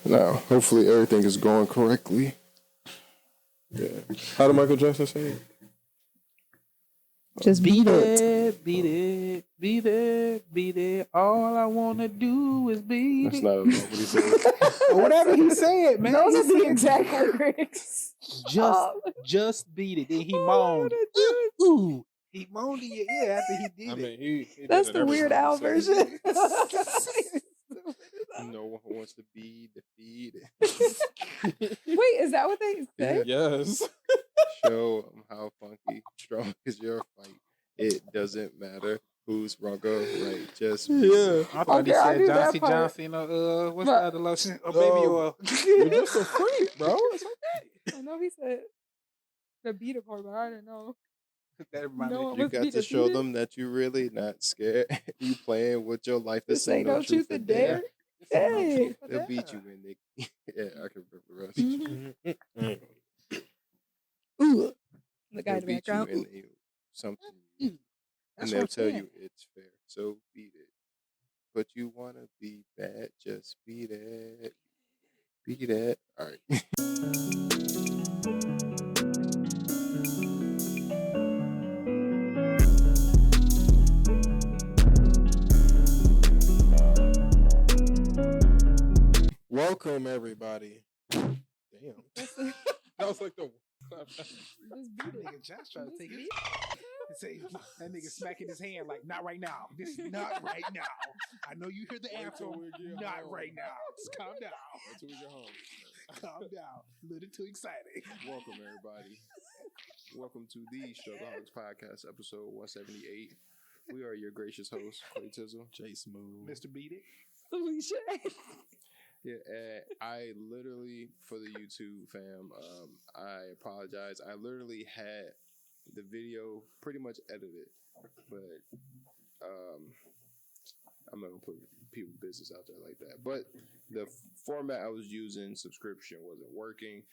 Now, hopefully everything is going correctly. Yeah. How did Michael Jackson say it? Just beat it. Beat it, beat it, beat it. All I wanna do is beat That's it. not what he said. Whatever he said, man. Those are the He exact said, lyrics. just beat it. Then he moaned. Ooh. He moaned in your ear after he did I it. mean, he That's did the Weird Al version. No one wants to be defeated. Wait, is that what they say? Yes. Show them how funky, strong is your fight. It doesn't matter who's wrong or right. Just I thought Okay, he I said knew that Johnson part. Johnson. What's the other lotion? Or baby oil. You're just a freak, bro. It's okay. I know he said the beat it part, but I didn't know. That reminded No, me. You must got be to show defeated. them that you really not scared. You playing with your life. This ain't no truth or dare. Hey. They'll beat you in, Nick. Yeah, I can remember the rest. Ooh. The guy They'll in the beat you background. in something, and That's they'll what I'm tell saying. you it's fair. So beat it. But you wanna be bad? Just beat it. Beat it. All right. Welcome everybody. Damn. That was like the. Just beat it. Nigga Josh trying to take Just it. Say, that nigga smacking his hand like, not right now. This is not right now. I know you hear the anthem. Not right now. Just calm down. Until we get home. Calm down. A little too excited. Welcome everybody. Welcome to the Struggleholics Podcast, episode 178. We are your gracious hosts, Clay Tizzle, Jay Smooth, Mr. Beat It. Alicia. Yeah, and I literally, for the YouTube fam, I apologize. I literally had the video pretty much edited, but I'm not gonna put people's business out there like that. But the format I was using, subscription, wasn't working,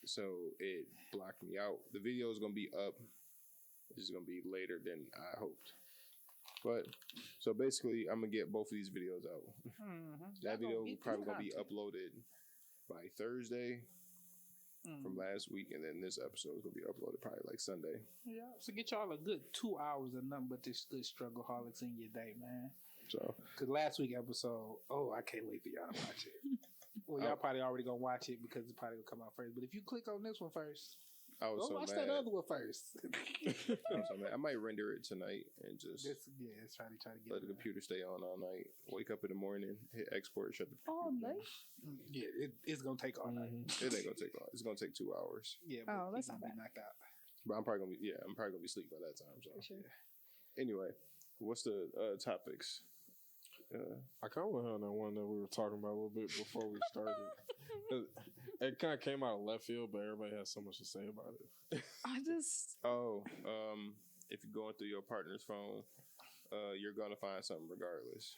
so it blocked me out. The video is gonna be up. It's gonna be later than I hoped. But so basically, I'm gonna get both of these videos out. That video probably gonna be uploaded by Thursday from last week, and then this episode is gonna be uploaded probably like Sunday. Yeah, so get y'all a good 2 hours of nothing but this good Struggleholics in your day, man. So, Because last week episode, I can't wait for y'all to watch it. Well, y'all probably already gonna watch it because it's probably gonna come out first. But if you click on this one first, I was go so watch mad. that other one first. I'm so mad. I might render it tonight and just It's trying to get let the computer stay on all night. Wake up in the morning, hit export, shut the All computer night? down. Yeah, it's gonna take all night. It ain't gonna take long. It's gonna take 2 hours. Yeah, Oh, but that's he's not gonna be bad. knocked out. But I'm probably gonna be asleep by that time. So For sure. anyway, what's the topics? I kind of went on that one that we were talking about a little bit before we started. It kind of came out of left field, but everybody has so much to say about it. I just If you're going through your partner's phone, you're gonna find something regardless.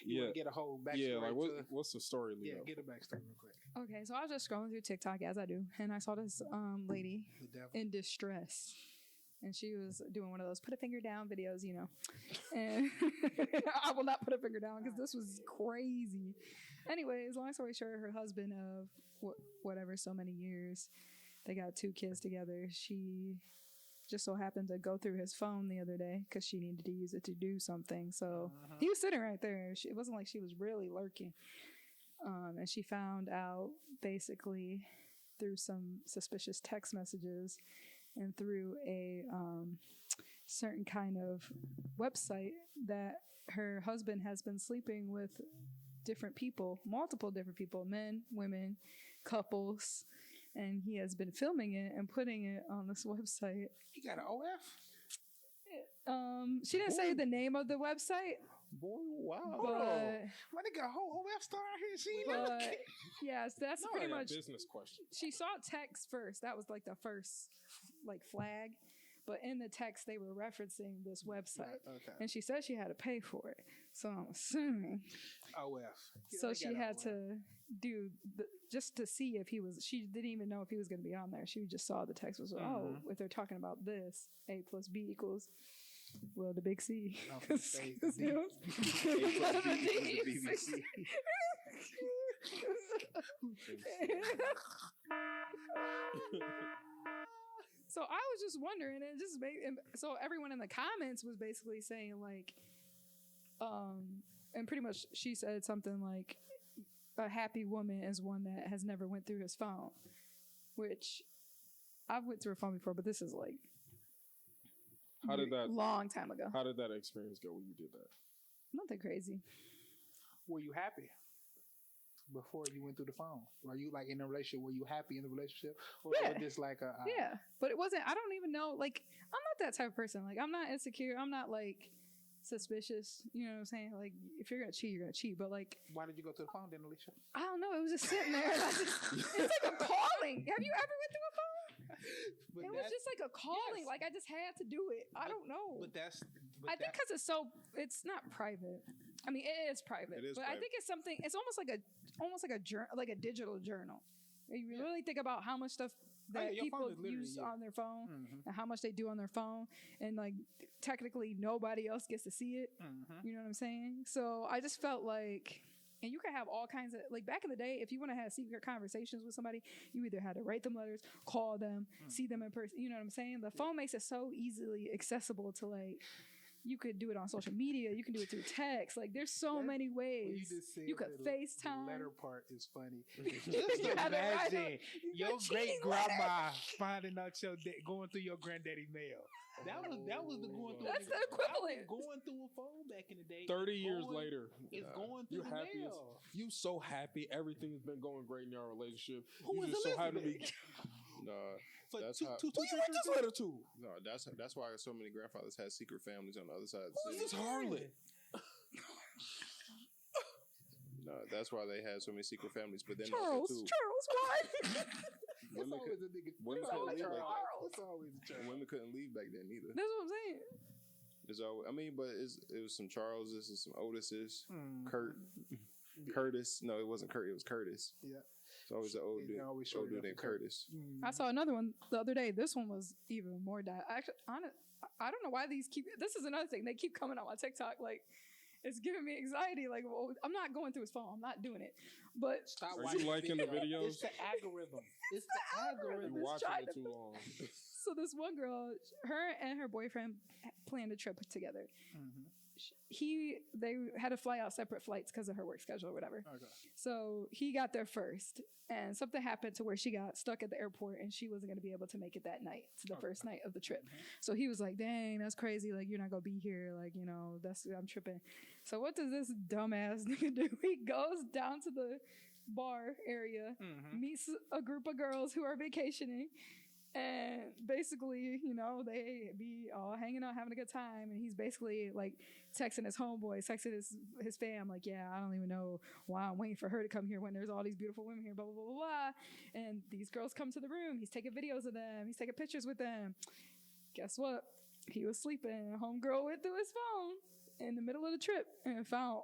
You want to get a whole backstory? Yeah, like what's the story, Leo? Yeah, get a backstory real quick. okay. So I was just scrolling through TikTok as I do, and I saw this lady The devil. in distress, and she was doing one of those put a finger down videos, you know. And I will not put a finger down because this was crazy. Anyways, long story short, her husband of whatever so many years, they got 2 kids together. She just so happened to go through his phone the other day because she needed to use it to do something. So he was sitting right there. It wasn't like she was really lurking. And she found out basically through some suspicious text messages and through a certain kind of website that her husband has been sleeping with different people, multiple different people, men, women, couples, and he has been filming it and putting it on this website. He got an OF? She didn't say the name of the website. Boy, wow! But My nigga, a whole OF star out here. She ain't But never yes, that's No, pretty I got much. business question. She saw text first. That was like the first flag. But in the text, they were referencing this website, Okay. and she said she had to pay for it. So I'm assuming. OF. So she had to do just to see if he was. She didn't even know if he was going to be on there. She just saw the text was if they're talking about this, A plus B equals. Well, the big C. So I was just wondering, it just made so everyone in the comments was basically saying like, and pretty much she said something like, a happy woman is one that has never went through his phone, which I've went through a phone before, but this is like long time ago. How did that experience go when you did that? Nothing crazy. Were you happy before you went through the phone? Were you like in a relationship? Were you happy in the relationship? Or Yeah. was it just like yeah, but it wasn't. I don't even know. Like, I'm not that type of person. Like, I'm not insecure. I'm not like suspicious. You know what I'm saying? Like, if you're gonna cheat, you're gonna cheat. But like, why did you go to the phone then, Alicia? I don't know. It was just sitting there. And it's like a calling. Have you ever went through a phone? But it was just like a calling. yes. Like I just had to do it. I don't know. But I think because it's not private. I mean, it is private. It is but I private. think it's something. It's almost like a digital journal. You really think about how much stuff that your people phone is literally use you. on their phone Mhm. and how much they do on their phone, and like technically nobody else gets to see it. Mm-hmm. You know what I'm saying? So I just felt like. And you can have all kinds of, like back in the day, if you want to have secret conversations with somebody, you either had to write them letters, call them, see them in person. You know what I'm saying? The phone makes it so easily accessible to like, you could do it on social media. You can do it through text. Like there's so many ways. You could FaceTime. The letter part is funny. You Just had to write imagine your your cheating great grandma finding out going through your granddaddy mail. That was the going through. That's the equivalent. Going through a phone back in the day. 30 years later, It's going through you the happy as, mail. you so happy. Everything's been going great in your relationship. Who you is just so happy to be. No, For that's two, how. two, Who two, you two, write this two, letter to? No, that's why so many grandfathers had secret families on the other side of the Who's city. this harlot? No, that's why they had so many secret families. But then Charles, also too, why? It's always a nigga. women It's couldn't always leave like that. Charles. It's always a Charles. Women couldn't leave back then either. That's what I'm saying. There's always, I mean, but it was some Charleses and some Otises. Mm. Curtis. No, it wasn't Kurt. It was Curtis. Yeah. It's always an old They dude. always show Old it dude up named to Kurt. Curtis. I saw another one the other day. This one was even more Actually, I don't know why these keep. This is another thing. They keep coming on my TikTok. Like, it's giving me anxiety. Like, well, I'm not going through his phone. I'm not doing it. But Stop Are watching you liking the video. videos? It's the algorithm. It's the algorithm. You're watching trying it to- too long. so this one girl, her and her boyfriend planned a trip together. Mhm. They had to fly out separate flights because of her work schedule or whatever. Okay. So he got there first, and something happened to where she got stuck at the airport, and she wasn't going to be able to make it that night, to the first night of the trip. So he was like, "Dang, that's crazy! Like, you're not gonna be here. Like, you know, I'm tripping." So what does this dumbass nigga do? He goes down to the bar area, meets a group of girls who are vacationing. And basically, you know, they be all hanging out, having a good time. And he's basically like texting his homeboys, texting his fam, like, yeah, I don't even know why I'm waiting for her to come here when there's all these beautiful women here, blah, blah, blah, blah, blah. And these girls come to the room. He's taking videos of them. He's taking pictures with them. Guess what? He was sleeping. Homegirl went through his phone in the middle of the trip and found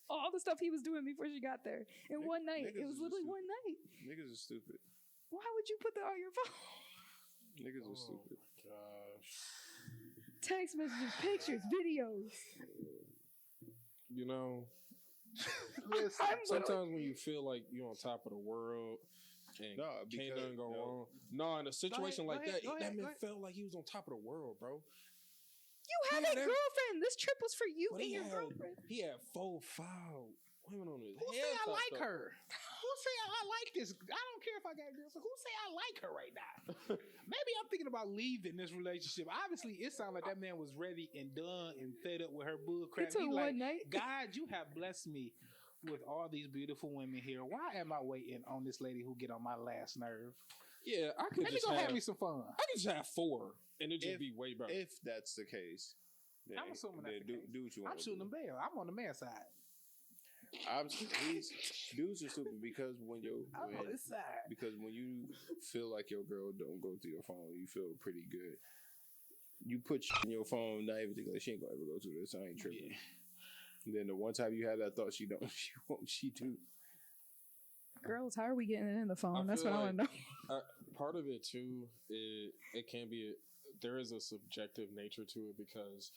all the stuff he was doing before she got there in one night. It was literally one night. Niggas are stupid. Why would you put that on your phone? Niggas are stupid. Gosh. Text messages, pictures, videos. You know, Listen, sometimes when you feel like you're on top of the world and No, can't because- nothing go no. wrong. No, in a situation go like ahead, that, go that ahead, man go ahead. felt like he was on top of the world, bro. You have Yeah, a that- girlfriend. This trip was for you But and your girlfriend. he had 4-5 women on his who head. say I topped like up. her? Who say I like this? I don't care if I got a girl. So who say I like her right now? Maybe I'm thinking about leaving this relationship. Obviously, it sounds like that man was ready and done and fed up with her bull crap. It took He one like, night. God, you have blessed me with all these beautiful women here. Why am I waiting on this lady who get on my last nerve? Yeah, I could Let me just go have have me some fun. I could just have 4 and it just If- be way better. If that's the case, then, I'm assuming that's then the case. do what you want. I'm shooting them bail. I'm on the man's side. Dudes are stupid because when I'm on this side. when you feel like your girl don't go through your phone, you feel pretty good. You put shit in your phone, not even thinking like she ain't gonna ever go through this. I ain't tripping. And then the one time you had that thought, she don't, she won't, she do. Girls, how are we getting it in the phone? That's feel what I want to know. Part of it too, it can be there is a subjective nature to it because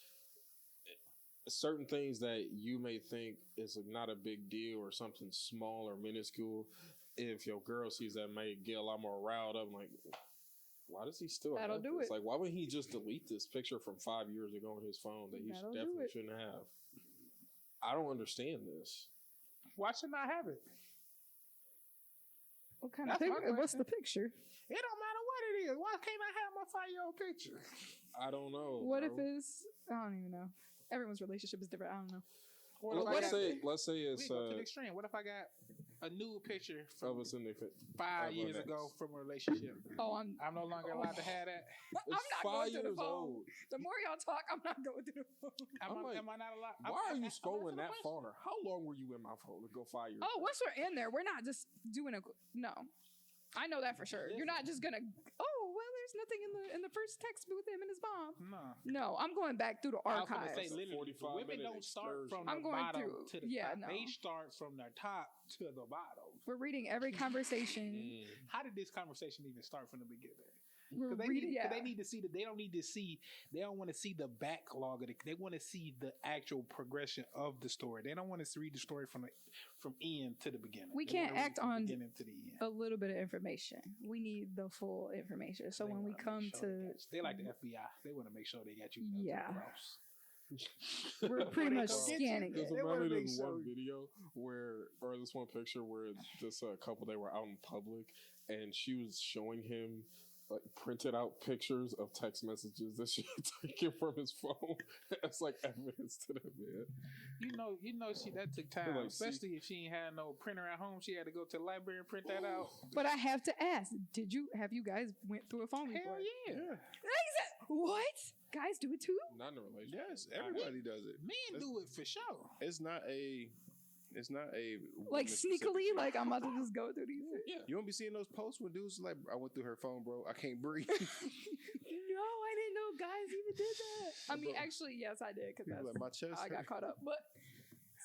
certain things that you may think is not a big deal or something small or minuscule, if your girl sees that, may get a lot more riled up. Like, why does he still That'll have do this? it. Like, why wouldn't he just delete this picture from 5 years ago on his phone that he That'll do definitely it. shouldn't have? I don't understand this. Why shouldn't I have it? What kind That's of my picture? What's question. the picture? It don't matter what it is. Why can't I have my 5-year-old picture? I don't know. What if bro. it's? I don't even know. Everyone's relationship is different. I don't know. What Well, if I let's got- say we it's go to the extreme. What if I got a nude picture from of us in the 5 years next. ago from a relationship? Oh, I'm no longer allowed to have that. I'm not going through the phone. old. The more y'all talk, I'm not going through the phone. I'm like, Am I not allowed? Why are you scrolling I'm that asking far? How long were you in my phone to go 5 years? Oh, once we're in there, we're not just doing a no. I know that for sure. You're not just gonna. Oh well, there's nothing in the first text with him and his mom. No. No, I'm going back through the I was gonna archives. say, literally, 45 women minute don't start excursion. from I'm the going bottom through- to the yeah, top. no. They start from the top to the bottom. We're reading every conversation. How did this conversation even start from the beginning? We're Because reading. Yeah. they need to see that they don't need to see. They don't want to see the backlog of it. They want to see the actual progression of the story. They don't want to read the story from end to the beginning. We They can't wanna read act from the on beginning to the end. a little bit of information. We need the full information. So They when we wanna come make sure to, they like the FBI. They want to make sure they got you. Yeah. Across. we're pretty much Go get scanning There's it. They wanna apparently make this one sure- video or this one picture where this couple, they were out in public and she was showing him like printed out pictures of text messages that she had taken from his phone. That's like evidence to that man. You know, that took time, Like, especially if she ain't had no printer at home. She had to go to the library and print that out. But I have to ask: have you guys went through a phone Hell before? yeah. What? Guys do it too? Not in a relationship. Yes, everybody does it. Men do it for sure. It's not a Like woman-specific sneakily? thing. Like I'm about to just go through these. Yeah. You won't be seeing those posts when dudes like, I went through her phone, bro. I can't breathe. No, I didn't know guys even did that. I mean, actually, yes, I did because People like, my chest I got hurt. caught up. But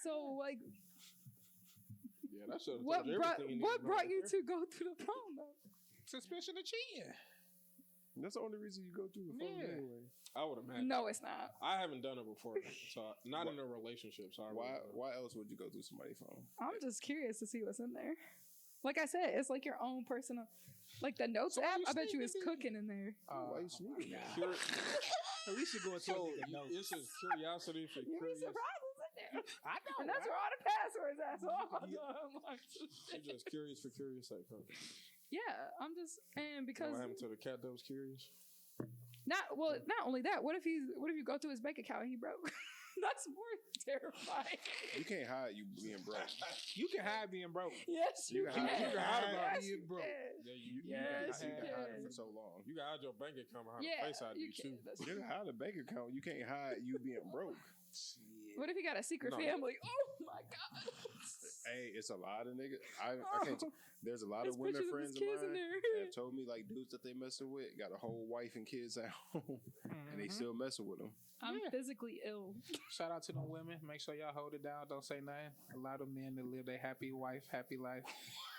so, like, Yeah, that should have what told you brought everything what need to know brought right you there. to go through the phone though? Suspicion of cheating. That's the only reason you go through the phone Yeah. anyway. I would imagine. No, it's not. I haven't done it before, so not in a relationship. So I really don't know. Why else would you go through somebody's phone? I'm just curious to see what's in there. Like I said, it's like your own personal, like the notes So why app. you I bet you it's sneaking? cooking in there. Why you sneaking? Curi- We should go into so the notes. it's just curiosity for You'd be curious. surprised what's in there. I know. And that's right? where all the passwords at. So I'm like, I'm just curious for curious sake. Huh? yeah, I'm just and because What happened to the cat that was curious? not only that. What if you go through his bank account and he broke? That's more terrifying. You can't hide you being broke. You can hide being broke. Yes, you, You can can. hide- you can hide about Yes, being you broke. can. Yeah, Yes, you you can hide it can. for so long. You got your bank account behind Yeah, the face ID you too. can. That's You true. can hide a bank account. You can't hide you being broke. What if you got a secret No. family? Oh my god! Hey, it's a lot of niggas. I can't. There's a lot There's of women pictures of friends his of kids in mine there. that have told me like dudes that they messing with got a whole wife and kids at home, and they still messing with them. I'm Yeah. physically ill. Shout out to them women. Make sure y'all hold it down. Don't say nothing. A lot of men that live their happy wife, happy life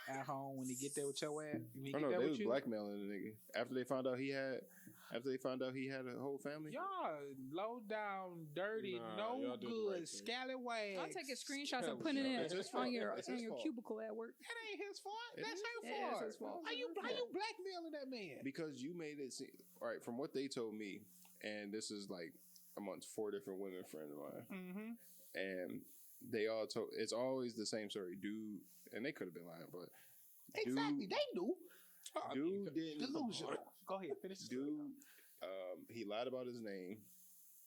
at home. When they get there with your ass, when he Oh get no, there they with was you, blackmailing the nigga after they found out he had a whole family. y'all low down, dirty, Nah, no y'all did the good, right thing. scallywags. I'm taking screenshots Hell and putting yeah. it It's his on fault. your It's his fault. cubicle at work. That ain't his fault. It That's is. her It is fault. his fault. How you blackmailing that man? Because you made it seem all right from what they told me, and this is like amongst 4 different women friends of mine, Mm-hmm. and they all told it's always the same story. Dude, and they could have been lying, but Exactly. They knew. dude didn't. Delusional. Go ahead. Finish. the story. Dude, he lied about his name.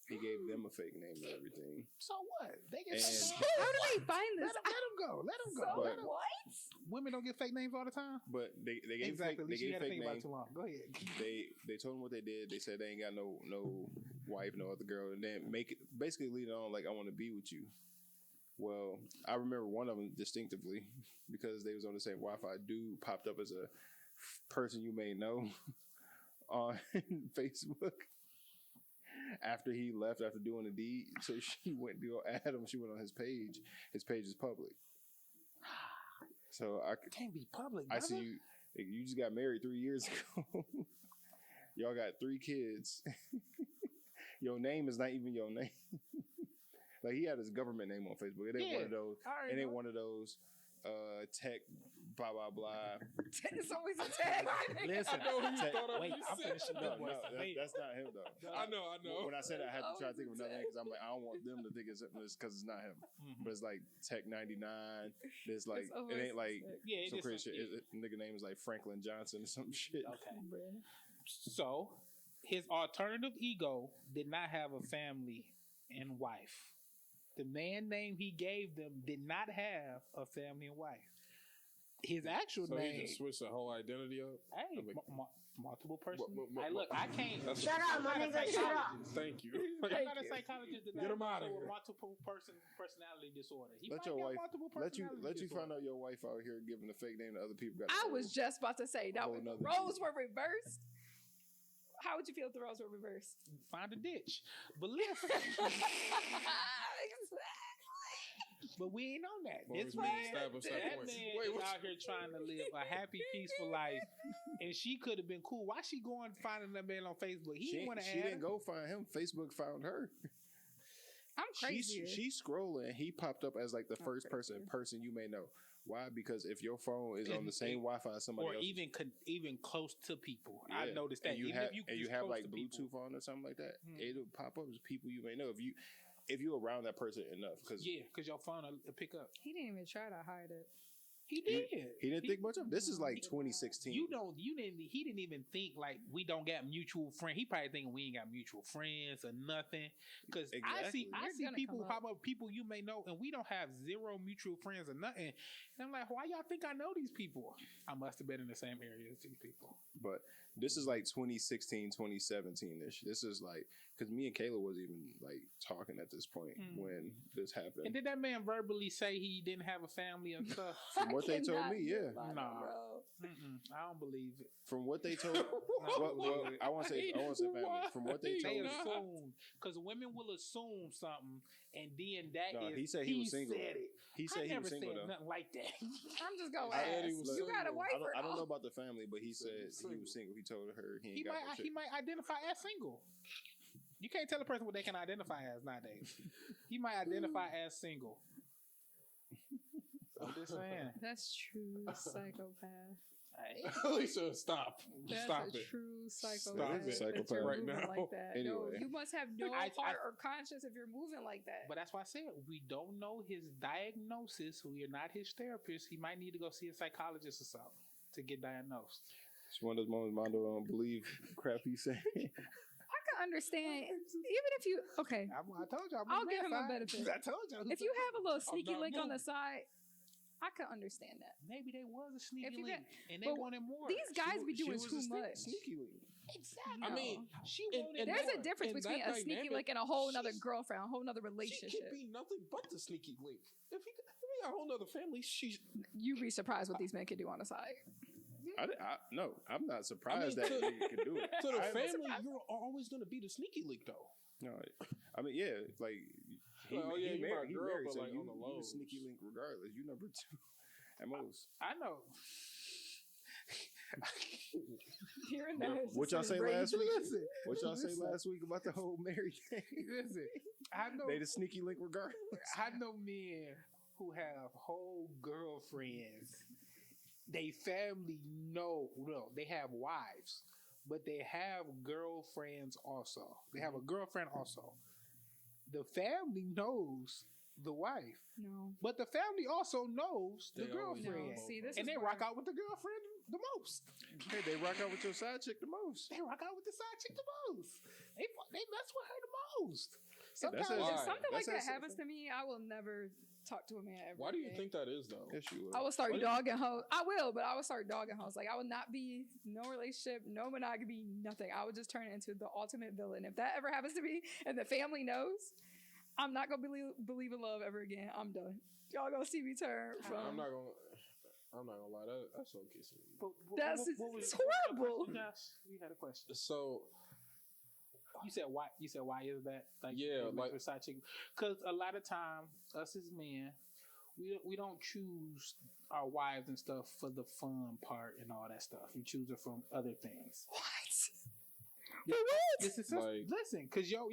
He gave them a fake name and everything. So what? They get And- fake names. How do they find Let this? them go. Let them go. So Let 'em- what? Women don't get fake names all the time. But they gave Exactly. At fake, they least you gave had to fake think about it name. too long. Go ahead. They told him what they did. They said they ain't got no wife, no other girl, and then make it basically lead on like I want to be with you. Well, I remember one of them distinctively because they was on the same Wi-Fi. Dude popped up as a person you may know on Facebook after he left after doing the deed. So she went to go add him. She went on his page. His page is public. So Can't be public. I see brother. you. You just got married 3 years ago. Y'all got 3 kids. Your name is not even your name. Like he had his government name on Facebook. It ain't one of those. It ain't one of those tech blah blah blah. It's always a tag. Listen, wait, I'm finishing No, this voice. that's not him though. I know. When I said it, I had to try to think of another name because I'm like, I don't want them to think it's because it's not him. But it's like Tech 99. There's like it ain't like some crazy shit. Nigga name is like Franklin Johnson or some shit. Okay. So his alternative ego did not have a family and wife. The man name he gave them did not have a family and wife. His actual name. He just switched the whole identity up. Hey, multiple person. Hey, look, I can't. Shut up, my nigga. Shut up. Thank you. I'm not a psychologist. Get him out of here. Multiple personality disorder. He Let might your have wife multiple let you personality find disorder. out your wife out here giving a fake name to other people. I was just about to say that Whole when the nother roles were reversed. How would you feel if the roles were reversed? Find a ditch. But listen. But we ain't on that. Well, This we man, established that that point. man Wait, is what out here trying to live a happy, peaceful life, and she could have been cool. Why she going finding that man on Facebook? He didn't want to. She didn't go find him. Facebook found her. I'm crazy. She's scrolling. He popped up as like the first person you may know. Why? Because if your phone is on the same Wi-Fi as somebody or else, even close to people. yeah. I noticed that. And you Even have, if you and you just have close like to Bluetooth people. on or something like that, it'll pop up as people you may know if you're around that person enough. Because your phone will pick up. He didn't even try to hide it. He did. he didn't think much of it. This is like 2016. He didn't even think like we don't got mutual friends. He probably thinking we ain't got mutual friends or nothing. Because I see You're gonna people come pop up, people you may know, and we don't have zero mutual friends or nothing. And I'm like, why y'all think I know these people? I must have been in the same area as these people. But this is like 2016, 2017-ish. This is like, because me and Kayla was even like talking at this point when this happened. And did that man verbally say he didn't have a family and stuff? From what they told me, yeah. Nah. I don't believe it. From what they told, well, I want to say family. From what they They told me, assume, because women will assume something, and then that is he said he was single. Said it. He said he never was single said though. nothing like that. I'm just going to I said ask. he was You got a single. wife or I don't know no? about the family, but he said he was single. He told her he ain't got no chick. He might identify as single. You can't tell a person what they can identify as nowadays. He might identify as single. I'm just saying. That's true psychopath. Alicia, stop. That's Stop a it. true Stop psychopath. it. Psychopath That you're right moving now. Like that. No, Anyway. you must have no I- heart or conscience if you're moving like that. But that's why I said we don't know his diagnosis. We are not his therapist. He might need to go see a psychologist or something to get diagnosed. It's one of those moments Mondo don't believe crap he's saying. I can understand, even if you I I told you. I'll give him a benefit. I told you. If you have a little sneaky not link on the moving. side, I can understand that. Maybe they was a If sneaky you link, got- and they but wanted more. These guys be doing She was too a much. sneaky link. Exactly. I mean, she wanted. There's more. a difference in between that a sneaky dynamic, link and a whole nother she's- girlfriend, a whole nother She relationship. could be nothing but the sneaky link. If he got a whole nother family, she's. You'd be surprised what these men can do on the side. No, I'm not surprised that to- he could do it. To the I'm family, you're always going to be the sneaky link, though. No, I mean, yeah, like he you my he girl, married, but so like you, on the you low. sneaky link regardless. You number 2 at most. I know. Hearing that, What y'all say last week? Listen, What y'all say last week about the whole Mary thing? listen. I know. They the sneaky link regardless. I know men who have whole girlfriends. They family no, they have wives, but they have girlfriends also. They have a girlfriend also. The family knows the wife, no. but the family also knows the They always girlfriend. No, see, this And is they where- rock out with the girlfriend the most. Hey, they rock out with your side chick the most. They rock out with the side chick the most. They mess with her the most. That's Sometimes it. If Why? something like That's that happens to me, I will never talk to a man ever. Why do you again. think that is, though? Yes, you will. I will start Why do you- dogging hoes. I will, but I will start dogging hoes. Like I will not be no relationship, no monogamy, nothing. I would just turn it into the ultimate villain. If that ever happens to me and the family knows, I'm not gonna believe in love ever again. I'm done. Y'all gonna see me turn from. I'm not gonna lie. That's so kissing. That's it's horrible. You had a question. So You said why? You said why is that? Like Yeah, like- side chick. Because a lot of time, us as men, we don't choose our wives and stuff for the fun part and all that stuff. We choose it from other things. What? Yeah, what? This is Like- listen, because your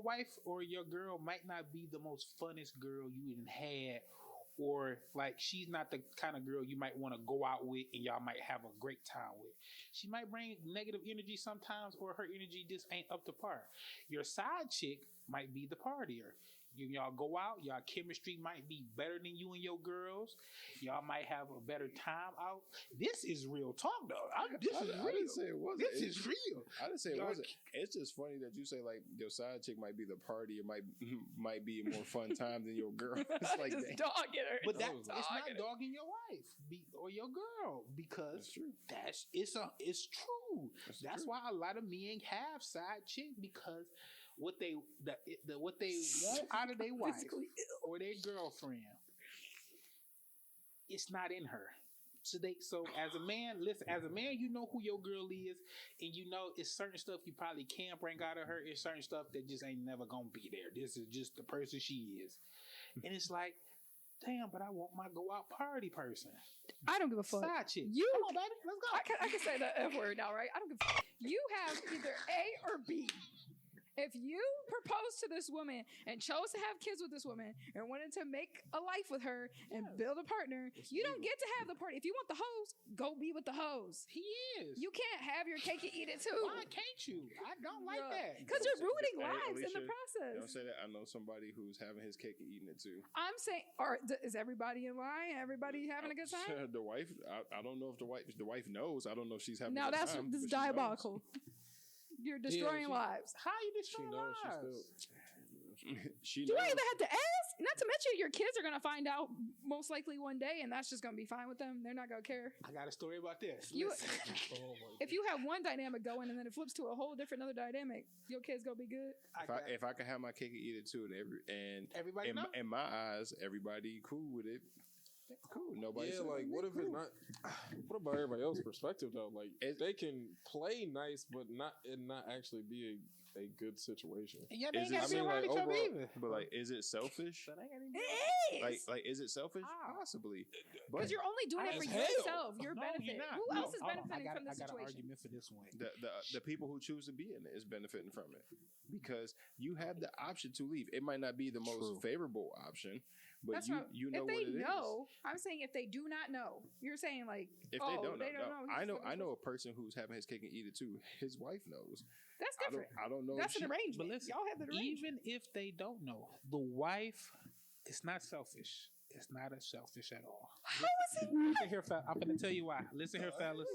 wife or your girl might not be the most funnest girl you even had, or like she's not the kind of girl you might want to go out with and y'all might have a great time with. She might bring negative energy sometimes, or her energy just ain't up to par. Your side chick might be the partier. Y'all go out, y'all chemistry might be better than you and your girls. Y'all might have a better time out. This is real talk, though. This is I real. didn't say it wasn't. This is real. I didn't say it Y'all- wasn't. It's just funny that you say like your side chick might be the party, or might be a more fun time than your girl. It's like Just that. dogging her. But That it's was- not dogging your wife or your girl, because That's true. it's true. That's true. why a lot of men have side chicks, because what they what they want out of their wife Physically ill. or their girlfriend, it's not in her. So as a man, listen, as a man, you know who your girl is, and you know it's certain stuff you probably can't bring out of her. It's certain stuff that just ain't never gonna be there. This is just the person she is, and it's like, damn, but I want my go out party person. I don't give a fuck. Side chick. You- Come on, baby, let's go. I can say the F word now, right? I don't give a fuck. You have either A or B. If you proposed to this woman and chose to have kids with this woman and wanted to make a life with her and build a partner, you don't get to have the party. If you want the hose, go be with the hose. He is. You can't have your cake and eat it too. Why can't you? I don't like that. Because you're ruining Hey, lives in the Alicia, process. Don't say that. I know somebody who's having his cake and eating it too. I'm saying, is everybody in line? Everybody having a good time? The wife. I don't know if the wife knows. I don't know if she's having. No, a good that's time, this is but she knows. diabolical. You're destroying she- lives. How you She destroying knows she's lives? still. She You knows. ain't even have to ask. Not to mention, your kids are gonna find out most likely one day, and that's just gonna be fine with them. They're not gonna care. I got a story about this. You- Listen. Oh my If you have one dynamic going and then it flips to a whole different other dynamic, your kids gonna be good. If I could have my cake and eat it too, and Everybody know? in my eyes, everybody cool with it. Cool. Nobody. Yeah, said like nothing. what if it's not? What about everybody else's perspective though? Like It- they can play nice, but not actually be a good situation. And y'all Is ain't got it- to be I mean, around like, each other overall- either. But like, is it selfish? That ain't gotta be- It is. Like, is it selfish? How? Possibly. Because But you're only doing it As for hell. yourself. You're No, benefiting. you're not. Who No, else is hold on. benefiting from I this got an situation? argument for this one. the people who choose to be in it is benefiting from it because you have the option to leave. It might not be the most True. favorable option, but That's you what, you know if what they it is. know, I'm saying if they do not know, you're saying like, If oh, they don't know, they don't know. I he's know. fucking I know a supposed- person who's having his cake and eat it too. His wife knows. That's different. I don't know. That's if an she- arrangement. But listen, Y'all have an arrangement. even if they don't know, the wife is not selfish. It's not as selfish at all. How is it not? Listen here, I'm going to tell you why. Listen here, fellas.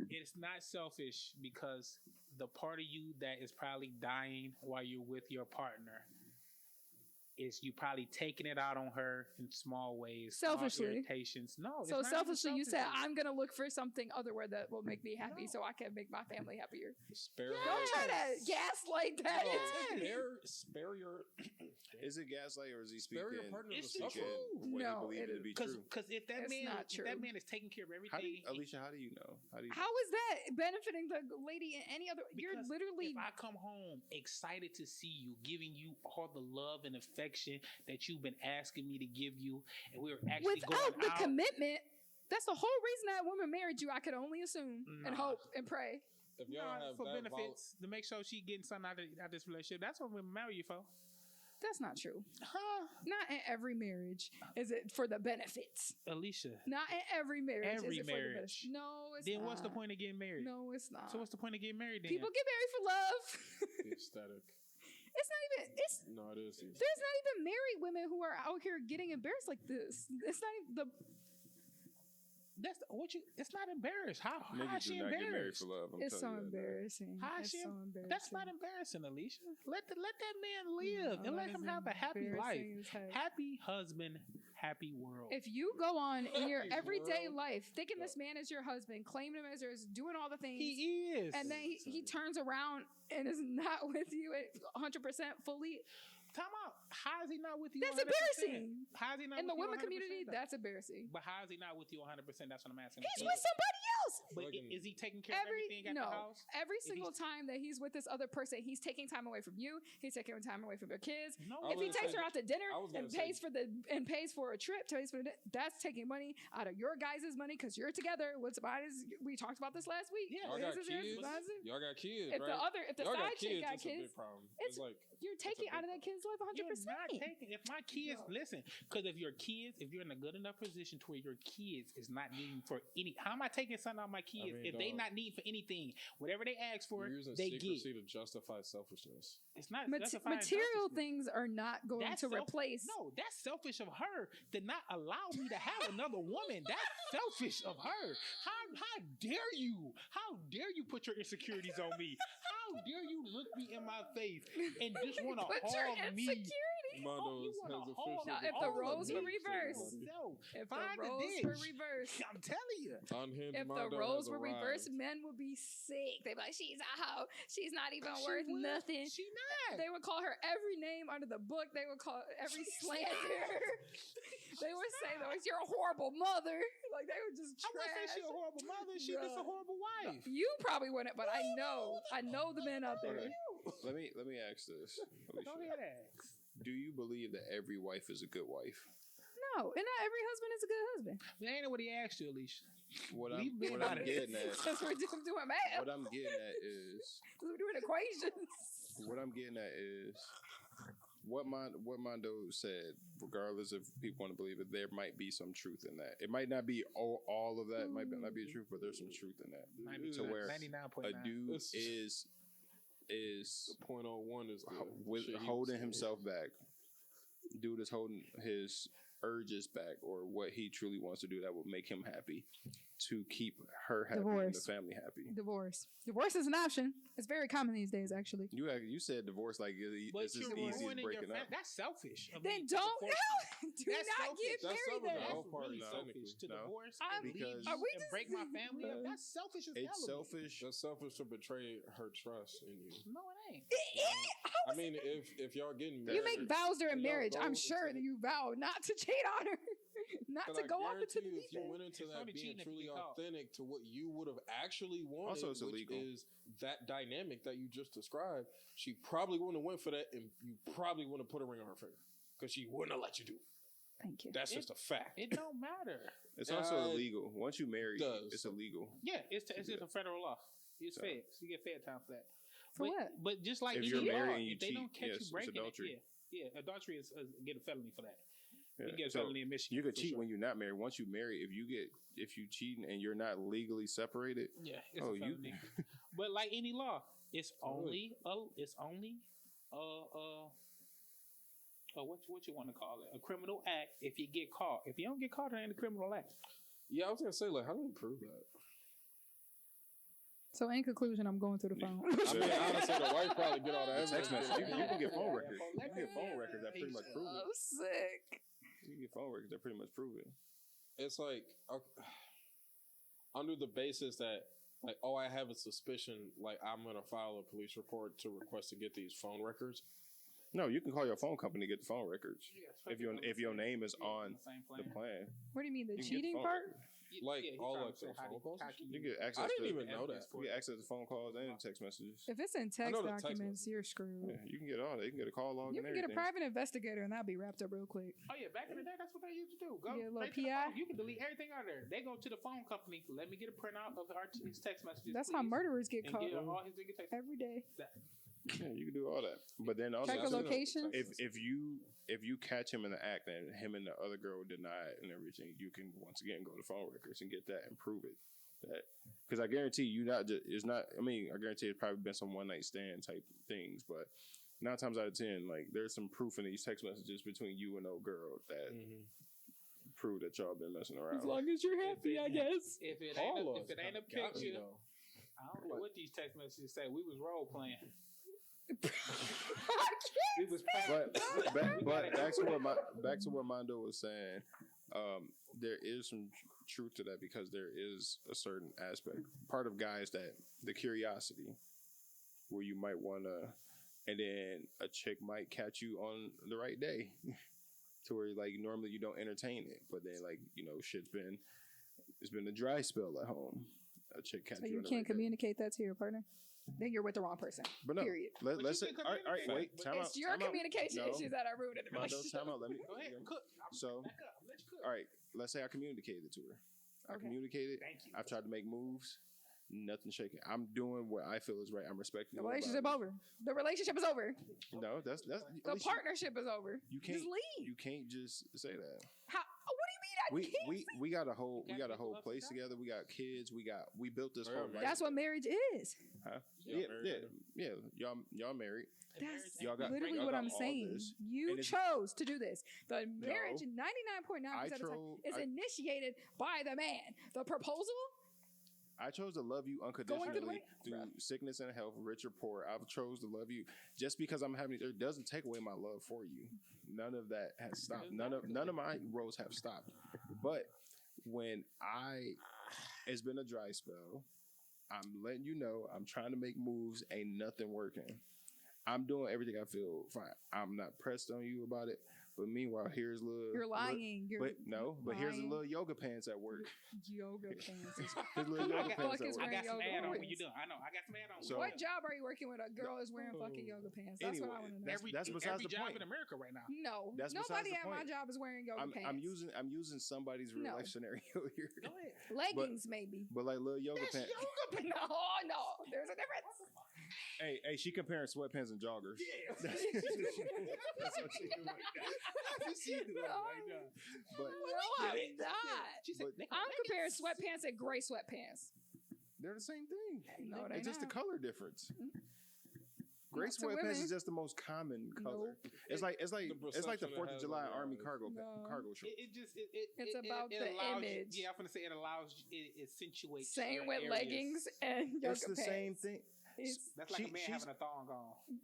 It's not selfish because the part of you that is probably dying while you're with your partner is you probably taking it out on her in small ways. small Selfishly. irritations. No. it's So not even selfishly, you said, selfishly. I'm going to look for something otherwwhere that will make me happy No. so I can make my family happier. Spare Don't try to gaslight that. spare your Is it gaslight or is he Spare speaking? your partner It's the the speaking truth. what No, he believe it it to is- be Because true? if that It's man not if true. that man is taking care of How do everything, Alicia? How do you know? How do you? How is that benefiting the lady in any other? You're because literally. if I come home excited to see you, giving you all the love and affection that you've been asking me to give you, and we're actually Without going the out. commitment, that's the whole reason that woman married you. I could only assume and Nah. hope and pray. if y'all have for that benefits to make sure she getting something out of this relationship. That's what we marry you for. That's not true. Huh? Not in every marriage is it for the benefits. Alicia. Not in every marriage Every is it for the marriage. benefits. No, it's Then not. what's the point of getting married? No, it's not. So what's the point of getting married then? People get married for love. the aesthetic. It's not even. It's No, it is. there's not even married women who are out here getting embarrassed like this. It's not even the. That's what you. It's not embarrassed. How Niggas is she do not get married embarrassed? for love. I'm It's so telling you that. embarrassing. How is It's she? so embarrassing. That's not embarrassing, Alicia. Let that man live No, and let that him is have a happy life. embarrassing as heck. Happy husband, happy world. If you go on in your Happy everyday world. life thinking this man is your husband, claiming him as yours, doing all the things, he is, and then he turns around and is not with you at 100% fully, Time out. How is he not with you? That's 100%? embarrassing. How is he not In the with you women 100% community, though? that's embarrassing. But how is he not with you 100%? That's what I'm asking. He's with somebody else. But is he taking care of everything at the house? Every If single he's- time that he's with this other person, he's taking time away from you. He's taking time away from your kids. No. I If he was takes gonna her out to dinner I was and gonna pays for a trip, that's taking money out of your guys' money because you're together. We talked about this last week. Yeah. Y'all This got is yours, kids. that's it. Y'all got kids, If right? the Y'all side chick got It's a kids, big problem. it's- It's like you're taking big out of that kid's life 100%. You're not taking. If my kids listen, because if you're in a good enough position to where your kids is not needing for any. How am I taking something out of my kids mean, if they dog. not needing for anything? Whatever they ask for, you're using they get. secrecy to justify selfishness. It's not Material justifying things are not going That's to self- replace. No, that's selfish of her to not allow me to have another woman. That's selfish of her. How dare you? How dare you put your insecurities on me? How dare you look me in my face and just want to Put your hog me? insecurity. Mondo you has wanna officially hog Now, if become the all of roles me. were reversed, No, if the find a roles ditch. were reversed, I'm telling you. Unhinged if the Mondo roles has were arrived. reversed, men would be sick. They'd be like, she's a hoe. She's not even She worth will. nothing. She not. They would call her every name under the book. They would call every slander. They would say, though, you're a horrible mother. Like, they would just I trash. wouldn't say she's a horrible mother. She's just a Bruh. horrible wife. You probably wouldn't, but I know the men out there. Okay. Let me ask this. Go ahead, ask. Do you believe that every wife is a good wife? No, and not every husband is a good husband. That ain't what he asked you, Alicia. What Leave me I'm out of getting at, Because we're doing math. what I'm getting at is, We're doing equations. what I'm getting at is, what Mondo said. Regardless if people want to believe it, there might be some truth in that. It might not be all of that. It might not be true, but there's some truth in that. To where 99.9. a dude It's- is The .01 is the shit he was holding saying. himself back. Dude is holding his urges back, or what he truly wants to do that will make him happy, to keep her happy and the Divorce. family happy. Divorce is an option. It's very common these days, actually. You said divorce like But it's as you're easy as ruining your breaking family. up. That's selfish. of Then me to don't divorce you. do That's not selfish. get That's married selfish. then. That's Both really parties, selfish technically. to No. divorce I'm- and Because- leave Are we and just- break my family up. That's selfish as hell. It's of me. selfish. That's selfish to betray her trust in you. No, it ain't. I mean, if y'all getting married, You make vows during and y'all marriage. go I'm sure into- that you vow not to cheat on her, not but to I go off into guarantee the you, deep if you end. went into It's that only being cheating if you truly get caught. authentic to what you would have actually wanted, Also, it's which illegal. is that dynamic that you just described, she probably wouldn't have went for that, and you probably wouldn't have put a ring on her finger because she wouldn't have let you do it. Thank you. That's just a fact. It don't matter. It's also illegal. Once you marry, does. it's illegal. Yeah, it's just a federal law. It's feds. You get fed time for that. For but, what? But just like If any you're law, married and you if they cheat, don't catch yes, you it's breaking adultery. it, adultery is get a felony for that. Yeah. You get a So felony in Michigan. you could for cheat sure. when you're not married. Once you marry, if you cheating and you're not legally separated, Yeah, it's Oh, a you- felony. But like any law, it's only what you want to call it, a criminal act if you get caught. If you don't get caught, it ain't a criminal act. Yeah, I was gonna say, like, how do we prove that? So in conclusion, I'm going through the phone. I mean, honestly, the wife probably get all that text evidence. message. You can get phone Yeah, records. You can get phone records that pretty much prove it. I'm sick. You can get phone records that pretty much prove it. It's like under the basis that, like, oh, I have a suspicion, like, I'm gonna file a police report to request to get these phone records. No, you can call your phone company to get the phone records if your name is on the plan. What do you mean, the You can get the cheating phone- part? Like, he all, trying like, to say the how phone do- calls how and can You you- get access. I didn't to, even know that. You get access to phone calls and text messages. If it's in I text know the text documents, you're screwed. Yeah, you can get all that. You can get a call log You and can get a everything. private investigator and that'll be wrapped up real quick. Oh yeah, back in the day, that's what they used to do. Go Yeah, a little straight to the PI. phone. You can delete everything out of there. They go to the phone company. Let me get a printout of his text messages. That's how please, murderers get and caught get all his nigga text. every day. Yeah, you can do all that. But then also, Check the location. if you catch him in the act and him and the other girl deny it and everything, you can once again go to phone records and get that and prove it. That because I guarantee you not just it's not. I mean, I guarantee it's probably been some one night stand type things, but 9 times out of 10, like there's some proof in these text messages between you and old girl that prove that y'all been messing around. As long as you're happy, I guess. If it All ain't of a, us if it ain't a kinda got me, picture, though. I don't know what these text messages say. We was role playing. I We was But back to what Mondo was saying. There is some truth to that because there is a certain aspect, part of guys that the curiosity, where you might want to and then a chick might catch you on the right day, to where like normally you don't entertain it, but then like it's been a dry spell at home. A chick catch So you. you on the can't right day. communicate that to your partner. Then you're with the wrong person. But no, Period. let's say, you can all right, wait, communicate. time out. It's your time out. communication No. issues that are rude in the Mondo, relationship. time out. Let me Go ahead, cook. So, Back up. Let you cook. all right, let's say I communicated to her. I Okay. communicated. Thank you. I've tried to make moves. Nothing shaking. I'm doing what I feel is right. I'm respecting The your relationship boundaries. over. The relationship is over. No, that's The at least partnership is over. You can't. Just leave. You can't just say that. How? What do you mean? I can't. We got a whole You got a whole people place upside together. We got kids. We built this Yeah, whole man. life. That's what marriage is. Huh? Y'all Yeah, married yeah, yeah. Y'all married. That's Y'all got- literally y'all what got I'm all saying. this, You and it's- chose to do this. The marriage, 99.9% of the time, is I initiated by the man. The proposal, chose to love you Going unconditionally through the way- through Bruh. sickness and health, rich or poor. I've chose to love you. Just because I'm having it doesn't take away my love for you. None of that has stopped. None of my roles have stopped. But when it's been a dry spell, I'm letting you know I'm trying to make moves. Ain't nothing working. I'm doing everything I feel fine. I'm not pressed on you about it. But meanwhile, here's little. you're lying. You're But here's a lying. little yoga pants at work. yoga pants. Here's little Who yoga the pants fuck at is work. I got some Yoga add on when pants. you done. I know. I got some add on. So- What job are you working with? A girl is wearing fucking yoga pants. That's what I Anyway, want to know. that's besides every the job point. in America right now. No, That's besides nobody the at my point. job is wearing yoga pants. I'm using somebody's real No. life scenario here. Go ahead. leggings, maybe. But like little yoga That's pants. yoga pants. No, there's a difference. Hey, she comparing sweatpants and joggers. That's what she doing. But No, I'm not. She said, But- I'm comparing sweatpants and gray sweatpants. they're the same thing. No, they're It's just the not. color difference. Gray Not to sweatpants women. is just the most common color. Nope. It's like the perception 4th it of has July on Army guys. cargo No. cargo shorts. It's about the allows image. Yeah, I'm gonna say it allows. It accentuates. Same your with areas. leggings and yoga It's the pants. same thing. It's, That's like a man she's- having a thong on.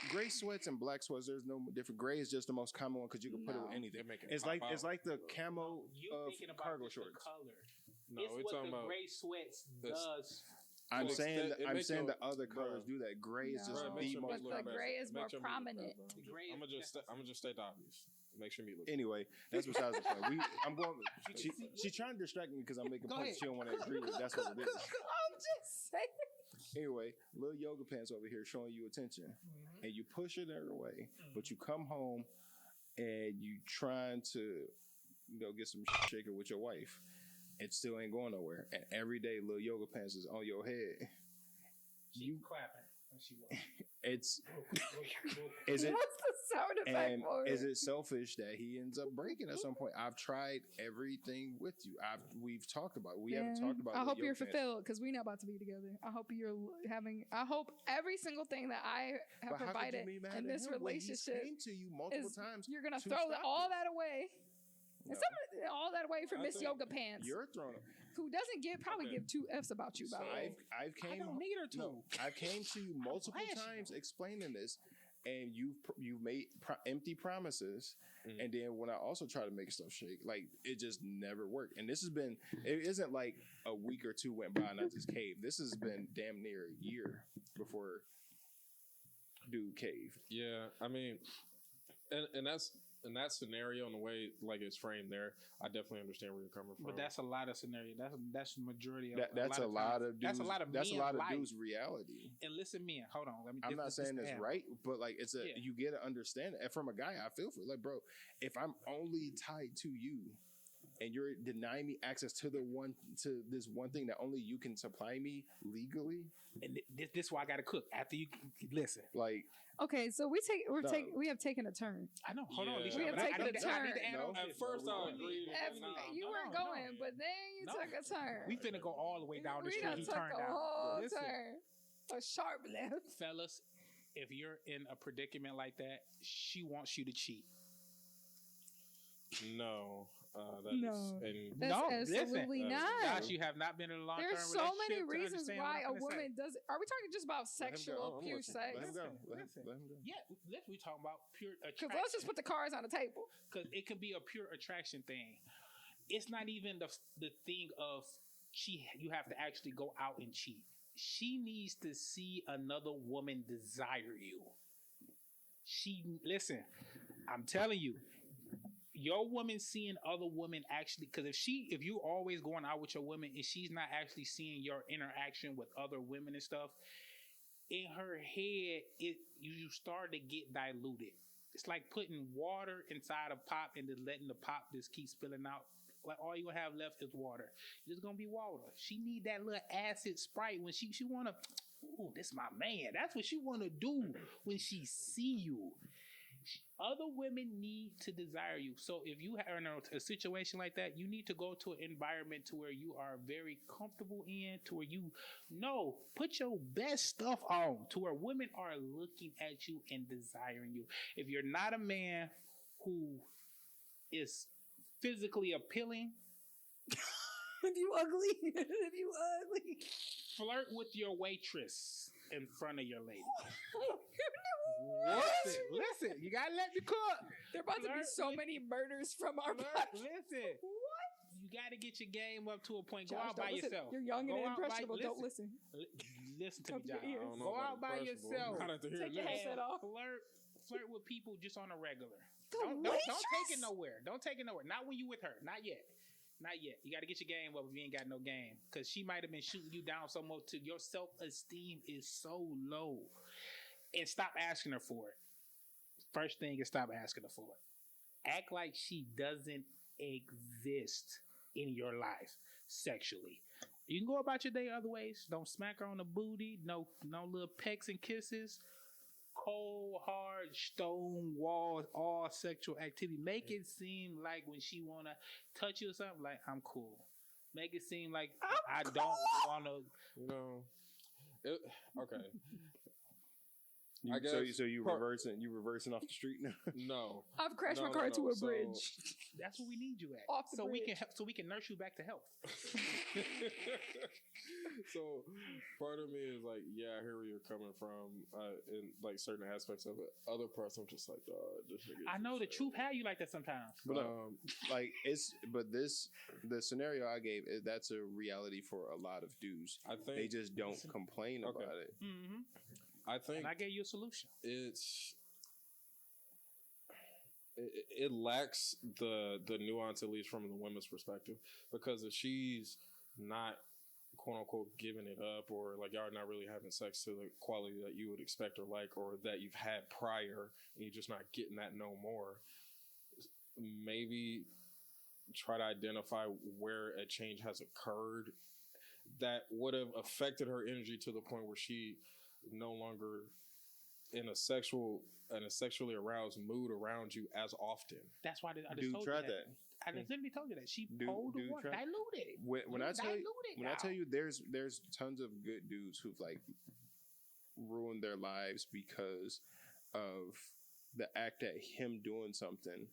Gray sweats and black sweats. There's no different. Gray is just the most common one because you can put it with No. anything. They make it It's pop like out. the camo You of thinking about cargo just the shorts. color? No, it's it's what talking the about. gray sweats this- does. I'm It saying makes- it I'm makes saying your- the other colors bruh. do that. Gray is just No. It makes the your most meat but look the better. gray is It more makes your meat look prominent. better. The gray is I'm gonna just state the obvious. Make sure meat look. Anyway, that's besides the point. I'm going. She's trying to distract me because I'm making Go points ahead. she don't want to agree with. That's what it is. I'm just saying. Anyway, little yoga pants over here showing you attention, and you push it their way, but you come home and you trying to, get some shaker with your wife. It still ain't going nowhere, and every day little yoga pants is on your head. She clapping when she walks. It's is it What's the sound effect and for is it? it selfish that he ends up breaking at some point? I've tried everything with you. We've talked about it. We haven't Man, talked about. I little hope you're yoga pants. fulfilled because we're not about to be together. I hope you're having. I hope every single thing that I have But how could provided you be mad in at this him when he's relationship came to you multiple is times. you're gonna to throw stop all it. that away. No. And all that away for I Miss think Yoga Pants, You're throwing. who doesn't probably Okay. give two F's about you, by the way. I've I came. don't need her to. No, I came to you multiple glad she times don't. explaining this, and you've made empty promises. Mhm. And then when I also try to make stuff shake, like it just never worked. And this has been. It isn't like a week or two went by and I just caved. This has been damn near a year before dude caved. Yeah, I mean, and that's in that scenario and the way like it's framed there, I definitely understand where you're coming from. But that's a lot of scenario. That's the majority of. That's a lot of dudes. That's a lot of. That's a men's lot of life. dudes' reality. And listen, men, hold on. Let me. I'm not saying it's add. right, but like it's a Yeah. you get to understand it. And from a guy, I feel for it. Like, bro, if I'm only tied to you and you're denying me access to this one thing that only you can supply me legally, And this is why I got to cook after you listen. like Okay, so we No. have taken a turn. I know. Hold on. Yeah. Alicia, We have but I taken need a to- I need turn. to add No. on At this. first, I agreed. You weren't going, but then you No. took a turn. We finna go all the way down the We street. done He took turned a down. whole Listen, turn, a sharp left. fellas, if you're in a predicament like that, she wants you to cheat. No, that No. is- and That's No, absolutely listen. not. Gosh, you have not been in a long-term There's so relationship many to reasons understand why what a I'm finna say. woman does. Are we talking just about Let him go. sexual, I'm pure listening. sex? let him go. Listen, Let listen. him go. Yeah, we talking about pure Because attraction. let's just put the cards on the table. Because it could be a pure attraction thing. It's not even the thing of you have to actually go out and cheat. she needs to see another woman desire you. Listen, I'm telling you, your woman seeing other women actually, because if you always going out with your woman and she's not actually seeing your interaction with other women and stuff, in her head, you start to get diluted. It's like putting water inside a pop and then letting the pop just keep spilling out. Like all you gonna have left is water. It's gonna be water. She need that little acid Sprite when she wanna. Ooh, this my man. That's what she wanna do when she see you. Other women need to desire you. So if you are in a situation like that, you need to go to an environment to where you are very comfortable in, to where you know, put your best stuff on, to where women are looking at you and desiring you. If you're not a man who is physically appealing, if you ugly, flirt with your waitress in front of your lady. Listen, you gotta let me cook. There about to be so many murders from our podcast. Listen, what? You gotta get your game up to a point. Josh, Go out by listen. yourself. You're young and impressionable. Don't listen. listen. Listen to Come me, to your Josh. ears. Go out by yourself. Take your headset off. Flirt with people just on a regular. The Don't take it nowhere. Don't take it nowhere. Not when you with her. Not yet. Not yet. You got to get your game up if you ain't got no game. Because she might have been shooting you down so much to your self-esteem is so low. And stop asking her for it. First thing is stop asking her for it. Act like she doesn't exist in your life sexually. You can go about your day other ways. Don't smack her on the booty. No little pecks and kisses. Cold, hard, stone walls, all sexual activity. Make it seem like when she wanna touch you or something, like I'm cool. Make it seem like I don't wanna. No. Okay. So you reversing off the street now? No. I've crashed my car to a bridge. That's what we need you at. Off the bridge. We can nurse you back to health. So part of me is like, yeah, I hear where you're coming from in like certain aspects of it. Other parts, I'm just like, this nigga. I know the truth had you like that sometimes. But the scenario I gave, that's a reality for a lot of dudes. I think they just don't complain about it. Mm-hmm. I think and I gave you a solution. It lacks the nuance, at least from the women's perspective, because if she's not quote unquote giving it up, or like y'all not really having sex to the quality that you would expect or like, or that you've had prior, and you're just not getting that no more, maybe try to identify where a change has occurred that would have affected her energy to the point where she no longer in a sexually aroused mood around you as often. That's why I just Dude, told try you that. that. I just literally told you that. She Dude, pulled the water, try. diluted. When I tell you, there's tons of good dudes who've like ruined their lives because of the act at him doing something.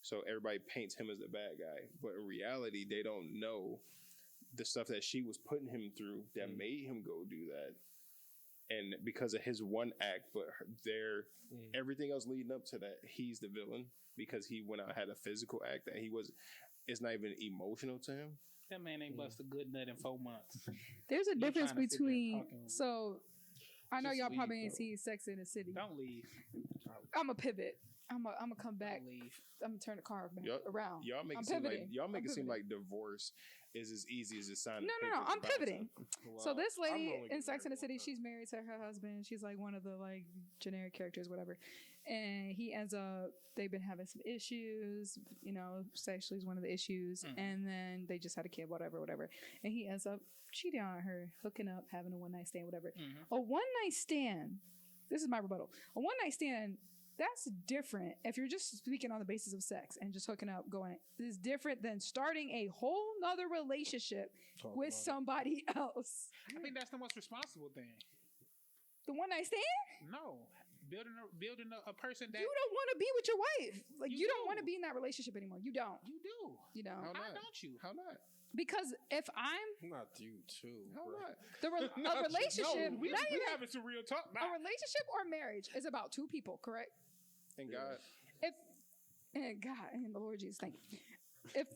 So everybody paints him as the bad guy, but in reality, they don't know the stuff that she was putting him through that made him go do that. And because of his one act, but everything else leading up to that, he's the villain because he went out and had a physical act that it's not even emotional to him. That man ain't bust a good nut in 4 months. There's a difference between, I know Just y'all leave, probably ain't bro. seen Sex in the City. Don't leave. I'm gonna pivot. I'm gonna come back. Don't leave. I'm gonna turn the car back around. Y'all make it seem like divorce is as easy as it sounds. No. I'm pivoting. Well, So this I'm lady only in getting Sex and the married City, one time. she's married to her husband. She's like one of the like generic characters, whatever. And he ends up, they've been having some issues, sexually is one of the issues. Mm. And then they just had a kid, whatever. And he ends up cheating on her, hooking up, having a one night stand, whatever. Mm-hmm. A one night stand, this is my rebuttal. A one night stand, that's different. If you're just speaking on the basis of sex and just hooking up, this is different than starting a whole nother relationship with somebody else. I think that's the most responsible thing. The one night stand? No. Building a person that You don't want to be with your wife. Like You you don't do. want to be in that relationship anymore. You don't. you do. You don't. How How not? don't you? How not? Because if I'm Not you too. How bro. not? a relationship, we not even having some real talk. a relationship or marriage is about two people, correct? And Yeah. God, And God and the Lord Jesus, thank you. if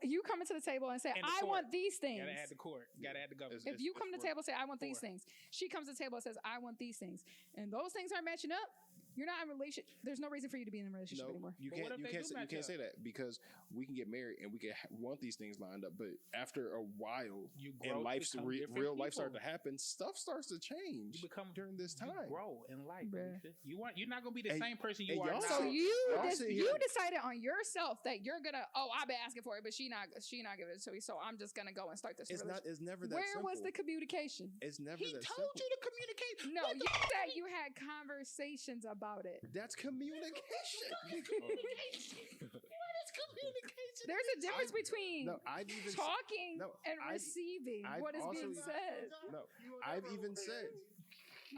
you come into the table and say, And the I court. want these things. Gotta add the court. Gotta add the government. If you come to the table and say, I want these Four. things, she comes to the table and says, I want these things, and those things aren't matching up, you're not in a relationship. There's no reason for you to be in a relationship No, anymore. you But what can't. if You they can't. do Say, you match can't up? say that because we can get married and we can want these things lined up, but after a while, You grow, and life's become different real life start people. to happen, stuff starts to change. You become during this You time. grow in life. Bruh. Alicia. You're not gonna be the And- same person you and are y'all now. So sit- y'all sit you here- decided on yourself that you're gonna. Oh, I've been asking for it, but she not giving it to me. So I'm just gonna go and start this It's relationship. not. It's never that Where simple. was the communication? It's never he that told simple. you to communicate. No, What you the- said you had conversations about it. That's communication. What is communication? There's a difference between No, I've even talking no, and I've- receiving I've what is also- being said. no. I've even said.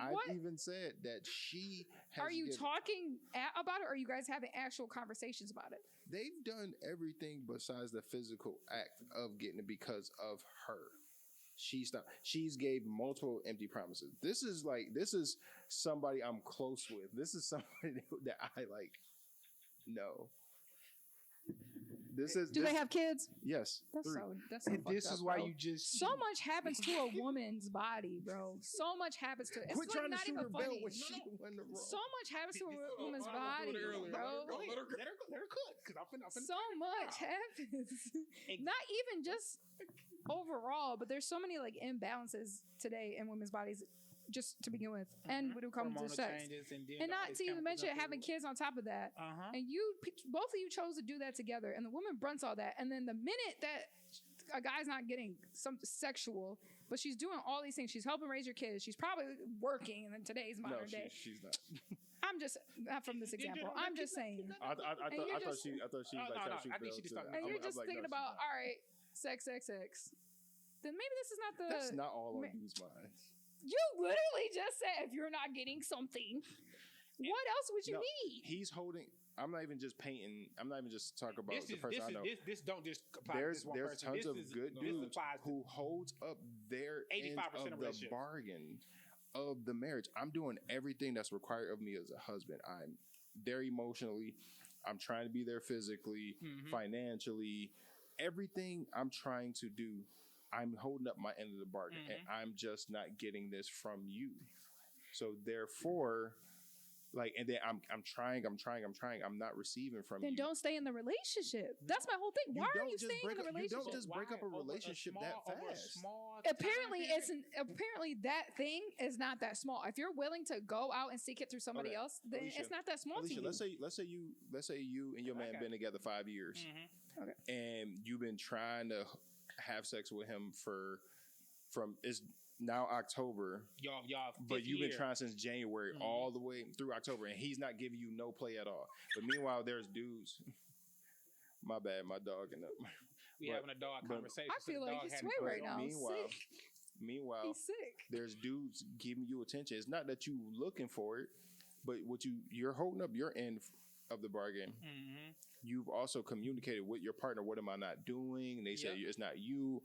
What? I've even said that she has. Are you given- talking about it, or are you guys having actual conversations about it? They've done everything besides the physical act of getting it because of her. She's not. She's gave multiple empty promises. This is somebody I'm close with. This is somebody that I like. No. This is. Do they have kids? Yes. That's 3. so And fucked this up, is why bro. you just So much happens to a woman's body, bro. So much happens to it. It's Quit like trying to not shoot even her belt funny. when she won the role. So much happens to a Hold on, woman's hold on, we'll body, do it earlier. bro. Go ahead. Let her cook. Because I'm finna So much happens. Not even just overall, but there's so many like imbalances today in women's bodies, just to begin with, and when it comes to Hormonal sex. changes and then And all not these to even chemicals mention in having food. kids on top of that. Uh-huh. And both of you chose to do that together, and the woman brunts all that. And then the minute that a guy's not getting some sexual, but she's doing all these things, she's helping raise your kids, she's probably working in today's No, modern day. she's not. I'm just not from this example. I'm just saying. I And thought you're I just- thought she was Oh, like no, trying to shoot I think bells she just too. talking And I'm you're just thinking about, all right, sex. Then maybe this is not the. That's not all on ma- dudes' minds. You literally just said if you're not getting something, what else would you No, need? He's holding. I'm not even just painting. I'm not even just talking about the person I know. This don't just apply to There's this one person. tons This of is- good this dudes applies to- who holds up their end 85% of of the relationships. bargain of the marriage. I'm doing everything that's required of me as a husband. I'm there emotionally. I'm trying to be there physically, Mhm. financially. Everything I'm trying to do, I'm holding up my end of the bargain, and Mm-hmm. I'm just not getting this from you. So therefore, like, and then I'm trying. I'm not receiving from Then you. don't stay in the relationship. That's my whole thing. You Why are don't you just staying in break the up- you relationship? don't just break up a Why? Over relationship that over a fast. small Apparently, time it's apparently that thing is not that small. If you're willing to go out and seek it through somebody Okay. else, then Alicia, it's not that small Alicia, to you. let's say you and your man Okay. been together 5 years, Mhm. and you've been trying to have sex with him from it's now October, Y'all, but you've been year. trying since January Mhm. all the way through October, and he's not giving you no play at all. But meanwhile, there's dudes. My bad, my dog and We but- having a dog but- conversation. I so feel the like dog he's had sway to right go. now. meanwhile, Sick. meanwhile, He's sick. there's dudes giving you attention. It's not that you looking for it, but what you're holding up your end of the bargain. Mhm. You've also communicated with your partner, what am I not doing? And they say Yep. it's not you.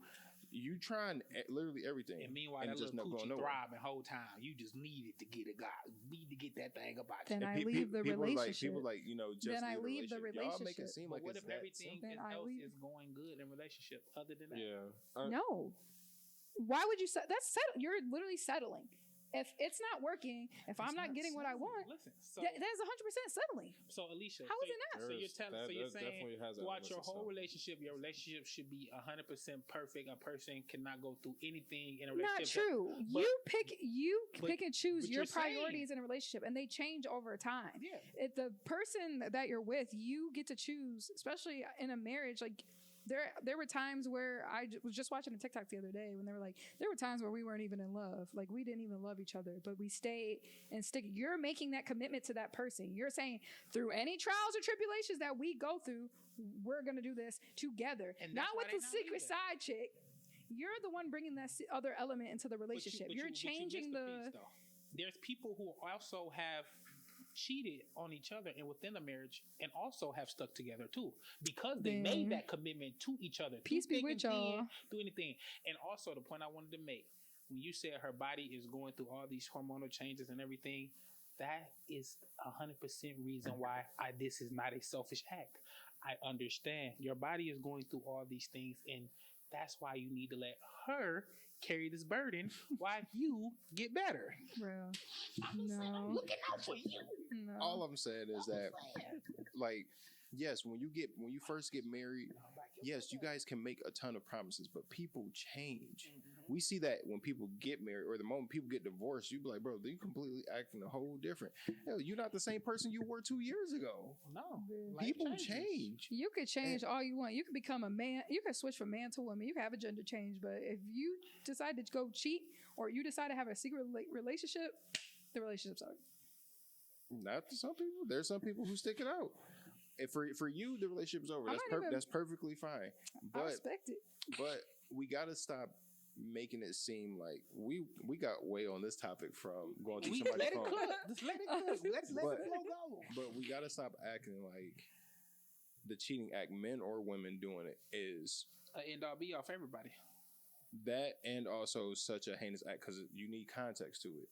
You trying literally everything. And meanwhile, and that it's just little not going coochie nowhere. thriving whole time. You just needed to get a guy. Need to get that thing about Then you. I And leave the people relationship. People like, just Then I leave the Y'all make it relationship. seem But like what it's if that everything simple. Then I else leave. is going good in relationship other than that? Yeah. No. Why would you set? That's settle. You're literally settling. If it's not working, if I'm not not getting what I want, Listen, so that is 100% settling. So Alicia, How is it not? So you're There's- telling, that- so you're that saying definitely has throughout elements your of whole stuff. relationship, your relationship should be 100% perfect. A person cannot go through anything in a Not relationship. true. But- you but- pick and choose but your you're saying- priorities in a relationship, and they change over time. Yeah. If the person that you're with, you get to choose, especially in a marriage. Like there were times where was just watching a TikTok the other day when they were like, there were times where we weren't even in love, like we didn't even love each other, but we stayed and stick. You're making that commitment to that person. You're saying through any trials or tribulations that we go through, we're gonna do this together, And not that's why with they the not secret either. side chick. You're the one bringing that other element into the relationship. You're changing missed the. piece, though. There's people who also have cheated on each other and within the marriage and also have stuck together too because they Then- made that commitment to each other. Peace through be thick with and y'all. thin, through anything. And also the point I wanted to make, when you said her body is going through all these hormonal changes and everything, that is 100% reason why this is not a selfish act. I understand your body is going through all these things, and that's why you need to let her carry this burden while you get better. Bro. No. Looking out for you. No. All I'm saying is that, like, yes, when you first get married, yes, you guys can make a ton of promises, but people change. We see that when people get married, or the moment people get divorced, you be like, bro, you completely acting a whole different. Hell, you're not the same person you were 2 years ago. No, People change. You could change all you want. You could become a man. You could switch from man to woman. You can have a gender change. But if you decide to go cheat, or you decide to have a secret relationship, the relationship's over. Not to some people. There's some people who stick it out. If for you, the relationship's over. That's perfectly fine. But I respect it. But we gotta stop making it seem like we got way on this topic from going through somebody's phone. Just let it cook. Let the flow go. But we gotta stop acting like the cheating act, men or women doing it, is end all be all for everybody. that, and also such a heinous act because you need context to it.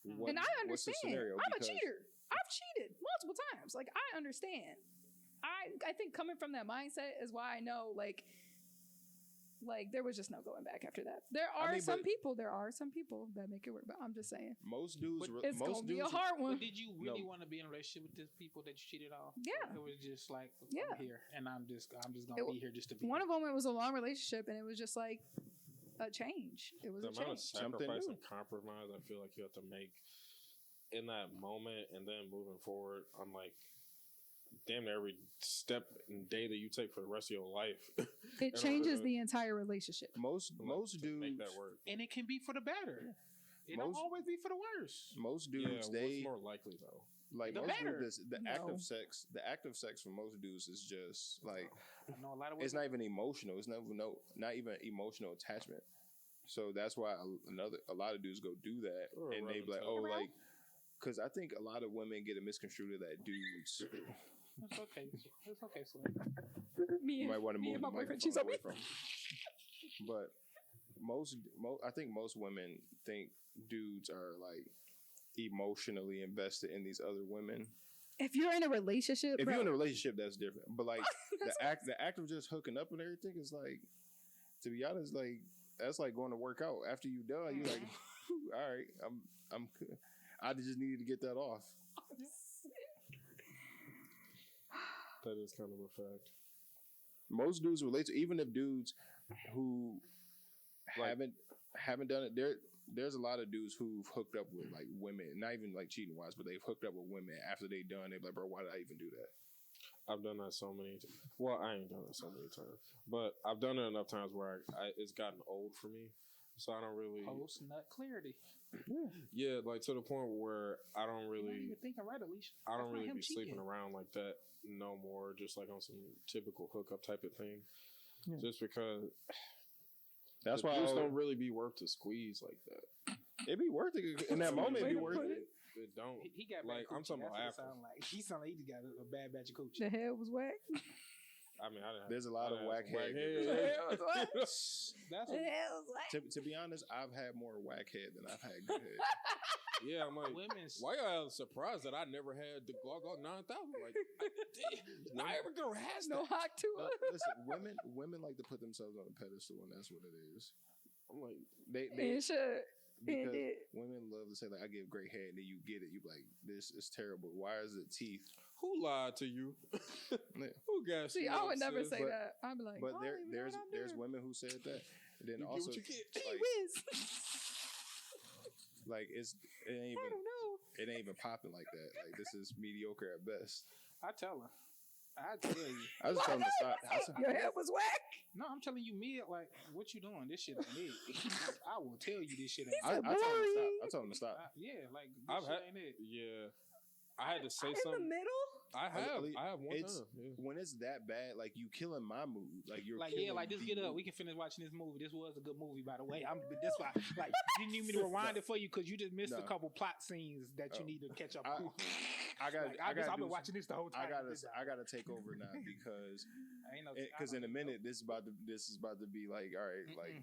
And I understand. What's the scenario? I'm Because a cheater. I've cheated multiple times. Like, I understand. I think coming from that mindset is why I know, like there was just no going back after that. There are some people that make it work, but I'm just saying. Most dudes, It's gonna be a hard one. But did you really want to be in a relationship with the people that you cheated on? Yeah. It was just like, Yeah. I'm here, and I'm just gonna be here just to be. One here. of them, it was a long relationship, and it was just like a change. It was The a amount of change. sacrifice and compromise I feel like you have to make in that moment, and then moving forward, I'm like, damn near every step and day that you take for the rest of your life. It changes the entire relationship. most dudes make that work. And it can be for the better. It don't always be for the worse. Most Yeah, dudes, what's more likely though? like The most better. dudes, the act No. of sex. The act of sex for most dudes is just like I know a lot of it's women. not even emotional. It's not even emotional attachment. So that's why a lot of dudes go do that, Or and they rub be like, and oh, tug. like, because I think a lot of women get it misconstrued that dudes It's okay. It's okay, Slim. Me might want to move and my the boyfriend, microphone she's on away me. from. But I think most women think dudes are like emotionally invested in these other women. If you're in a relationship, If bro, you're in a relationship, that's different. But like That's the act of just hooking up and everything is like, to be honest, like that's like going to work out. After you done, you're like, all right, I'm I just needed to get that off. That is kind of a fact. Most dudes relate to, even if dudes who haven't done it. There's a lot of dudes who've hooked up with like women, not even like cheating wise, but they've hooked up with women after they done. They're like, bro, why did I even do that? I've done that so many times. Well, I ain't done it so many times, but I've done it enough times where it's gotten old for me. So I don't really Post nut clarity. Yeah, like to the point where I don't You're not really, even thinking right, Alicia. I don't That's not really him be sleeping cheating. around like that no more. Just like on some typical hookup type of thing. Yeah. Just because That's the why dudes don't really be worth to squeeze like that. it'd be worth it in that moment. It'd be worth it. It don't. He got Like, bad I'm talking coochie. about That's what after. he sound like he just got a bad batch of coochie. the head was whack. I mean, I didn't have, There's a lot of whack head. That's The what head was whack. To be honest, I've had more whack head than I've had good head. Yeah, I'm like, women's. why y'all surprised that I never had the Glock 9000? Like, not ever gonna has No that. hot to it. Listen, women like to put themselves on a pedestal, and that's what it is. I'm like, They It should. because did. women love to say like, I give great head, and then you get it. You be like, this is terrible. Why is it teeth? who lied to you? Yeah. Who got See, you I up, would never sis? say But- that. I'd be like, But I don't even know what I'm there's doing. women who said that, and then You get also what you get. Gee like, whiz. like it ain't I even don't know. it ain't even popping like that. Like this is mediocre at best. I tell her. I tell you. I just told him to stop. Your head was whack. No, I'm telling you, me, like, what you doing? This shit ain't it. I will tell you this shit ain't I it. told him to stop. boring. I told him to stop. Yeah, like, this I've shit had, ain't it. yeah, I had to say In the something. middle. I have one It's- time. Yeah. When it's that bad, like you killing my mood. Like you're Like, killing yeah, like, just the get up. mood. We can finish watching this movie. This was a good movie, by the way. That's why, like, you need me to rewind it for you because you just missed a No. couple plot scenes that you Oh. need to catch up I- on. I got. Like, I got. I've been watching this the whole time. I gotta take over now because Ain't no- because I in a don't minute know. this is about to be like, all right, like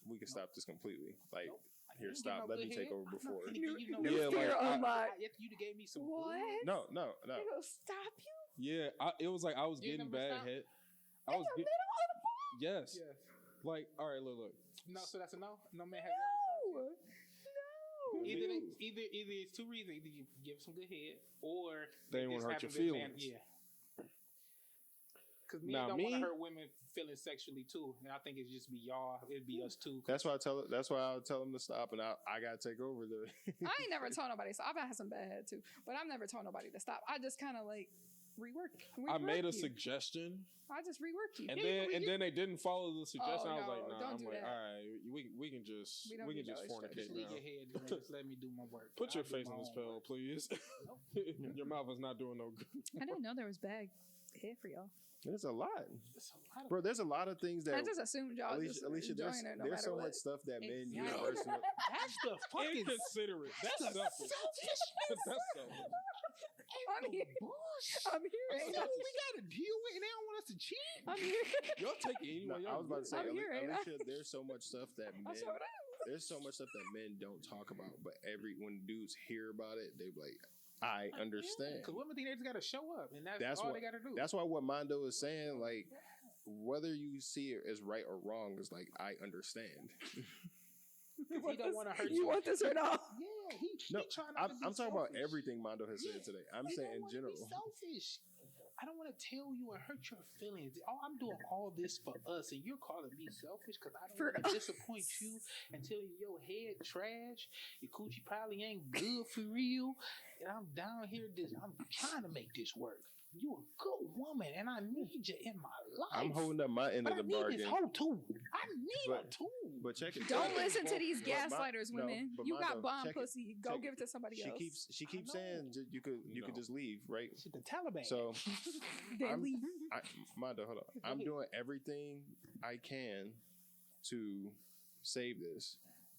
we can stop this completely. Like Nope. Here, You stop. know, Let me good take head. over I'm before. not finna New, give you no new Yeah, good fear like, head. unlocked. You gave me some. What? No. They gonna stop you Yeah, it was like I was You getting never bad stop? head. I in was the get, middle of the park? yes. Yes. Like, all right, look. No, so that's a no. No man has No, ever. no. Either it's two reasons. Either you give some good head, or They ain't just wanna hurt have your a good man- feelings. Yeah. Because men Now, don't want me- to hurt women feeling sexually too, and I think it'd just be y'all. It'd be us too. That's why I'll tell them to stop, and I gotta take over the. I ain't never told nobody. So I've had some bad head too, but I've never told nobody to stop. I just kind of like rework I made a you. suggestion, I just rework you. and Yeah, then they didn't follow the suggestion. Oh, I was like, no, nah. don't I'm do like, that. all right, we can just We don't need no fornicate Just leave now. your head. and Just let me do my work. Put I'll your do face my in this own pillow, work. please. Your mouth is not doing no good. I didn't know there was bad head for y'all. There's a lot, It's a lot of bro. There's a lot of things that. I just assumed y'all just Alicia, enjoying it no there's matter so what. much stuff that men Exactly. universally. That's the fucking Inconsiderate. That's selfish. That's selfish. I'm here. I'm here. That's Ain't what I? we gotta deal with, and they don't want us to cheat. I'm here. Y'all take it No, anyway. I was about to say, I'm here, ain't I? Alicia, there's so much stuff that I men. showed up. There's so much stuff that men don't talk about, but when dudes hear about it, they be like, I understand. Because women think they just gotta show up, and that's That's all what- they gotta do. That's why what Mondo is saying, like, whether you see it as right or wrong, is like, I understand. You he don't want to hurt You want this or not? Yeah, he No, trying not to be I'm talking about selfish. everything Mondo has said Yeah. today. I'm He saying don't in wanna general. Be selfish. I don't want to tell you and hurt your feelings. Oh, I'm doing all this for us, and you're calling me selfish because I don't For want to disappoint you and tell you your head trash, your coochie probably ain't good for real, and I'm down here. I'm trying to make this work. You a good woman, and I need you in my life. I'm holding up my end but of I the need bargain. this hoe too. I need her But- too. But check it. Don't check it. listen to these But gaslighters, no, women. but You Mondo, got bomb check it. pussy. Go Check give it to somebody else. She keeps know. saying you could No. just leave, right? Shit, the Taliban. So They I'm- leave. Mondo, hold on. I'm doing everything I can to save this,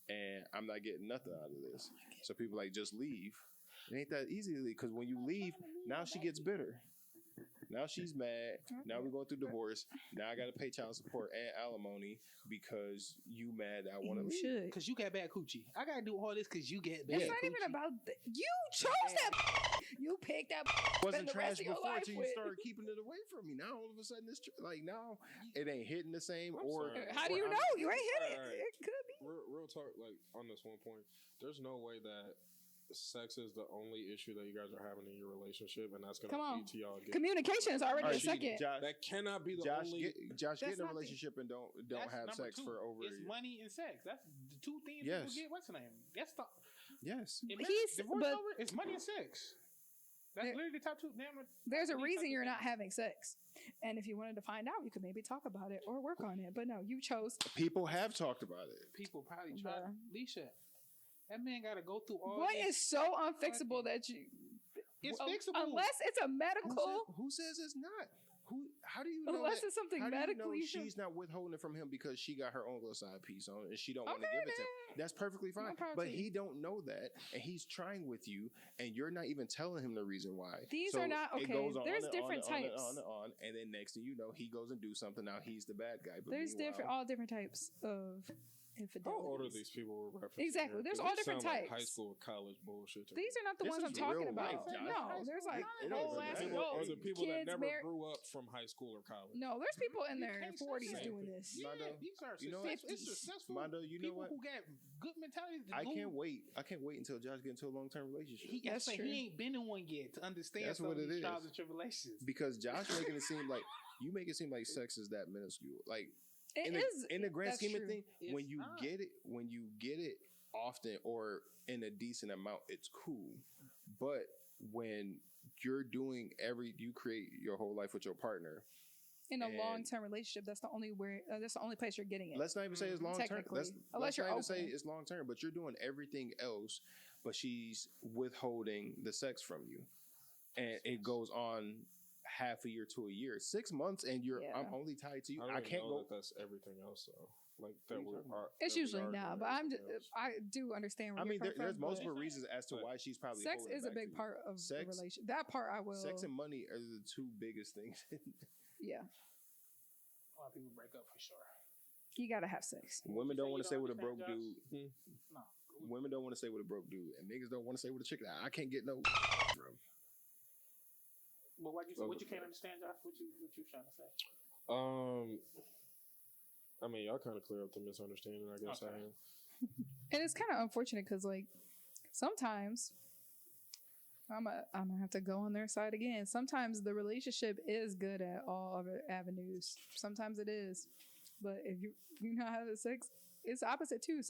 and I'm not getting nothing out of this. So people like just leave. It ain't that easy to leave because when you leave, now she gets bitter. Now she's mad. Now we're going through divorce. Now I got to pay child support and alimony because you mad that I want to You leave. should. Because you got bad coochie. I gotta do all this because you get bad It's Yeah. not even coochie. about you chose that. You picked that. Wasn't Spend the trash rest of your before life until you with. started keeping it away from me. Now all of a sudden it's like now it ain't hitting the same. I'm Or sorry. How do or you I'm- know? You ain't hit it. Alright. It could be. Real talk, like on this one point, there's no way that sex is the only issue that you guys are having in your relationship, and that's Come gonna on. lead to y'all getting. Communication is already All a right, second. Josh, That cannot be the Josh, only. get in a That's not the- relationship and don't That's have number sex two. for over. It's money and sex. That's the two things Yes. people get. What's the name? That's the Yes. divorce but- over. It's money and sex. That's There- literally the top two. Damn it. There's a Top reason two you're things. not having sex. And if you wanted to find out, you could maybe talk about it or work on it. But no, you chose. People have talked about it. People probably try. Bruh. Leisha, that man got to go through all. What this. is so unfixable that you. It's Well, fixable. Unless it's a medical. Who says it's not? How do you know? Unless that- it's something how do you know medically. she's not withholding it from him because she got her own little side piece on it and she don't want to Okay, give it to him. then. That's perfectly fine. power But to he you. don't know that, and he's trying with you, and you're not even telling him the reason why. These So are not- it okay, goes on there's and different on and types. on and on, and then next thing you know, he goes and do something. Now he's the bad guy. But There's meanwhile- all different types of How infidelity. old are these people we're referencing? Exactly. here? There's 'Cause all these different sound like types. high school, college bullshit. to These me. are not the This ones I'm is talking real about. life, Josh. No, there's like It knows whole it. ass People- People, or adults, the people that kids, never married. grew up from high school or college. No, there's people in You their can't say 40s that. doing this. Yeah, Mondo, these are you know successful. what? It's successful. Mondo, you know people what? who got good mentalities. I can't wait. I can't wait until Josh gets into a long term relationship. That's true. He ain't been in one yet to understand That's some what of it these is. trials and tribulations. Because Josh making it seem like you make it seem like sex is that minuscule. Like It in is. the grand that's scheme of true. things, when It's you not. get it often or in a decent amount, it's cool. But when you're doing you create your whole life with your partner. In a and- long-term relationship, that's the only place you're getting it. Let's not even say it's long term. Technically. Let's Unless not you're even say open. it's long term. But you're doing everything else, but she's withholding the sex from you, and it goes on half a year to a year, 6 months, and I'm Yeah. only tied to you. don't I even can't know go. that that's everything else though. Like that we are. It's that we usually are not, doing but everything else. I do understand where I you're mean, coming there's from, multiple but reasons as to But why she's probably sex holding is a back big to you. part of the Sex- relation. That part I will. Sex and money are the two biggest things. Yeah, A lot of people break up for sure. you gotta have sex. Women don't say want you to stay don't with a broke understand, dude. No, women don't want to stay with a broke dude, and niggas don't want to stay with a chick that I can't get no from. But what you can't understand, Josh? What you trying to say? I mean, y'all kind of clear up the misunderstanding, I guess. Okay. I am. And it's kind of unfortunate because, like, sometimes I'm gonna have to go on their side again. Sometimes the relationship is good at all other avenues. Sometimes it is, but if you not having sex, it's opposite too.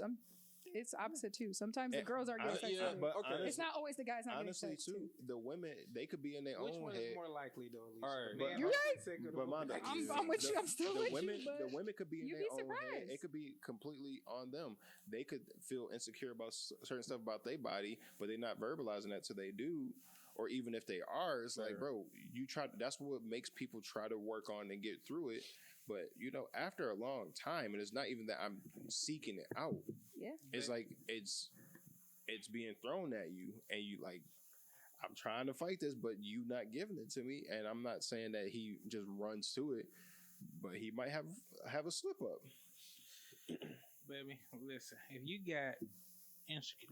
Sometimes the girls are getting sex. yeah, too. but okay. It's not always the guys not Honestly, getting sex too, the women they could be in their Which own one head. is more likely, though? Alicia? All right, The man but- You're having right. sex or the But woman Mondo, having sex? I'm with you. I'm still the with women, you. But the women could be in you'd their be own head. surprised. It could be completely on them. They could feel insecure about certain stuff about their body, but they're not verbalizing that to they do. Or even if they are, it's like, Fair. bro, you try. That's what makes people try to work on and get through it. But after a long time, and it's not even that I'm seeking it out. Yeah. It's like it's being thrown at you, and you like, I'm trying to fight this, but you not giving it to me. And I'm not saying that he just runs to it, but he might have a slip up. Baby, listen. If you got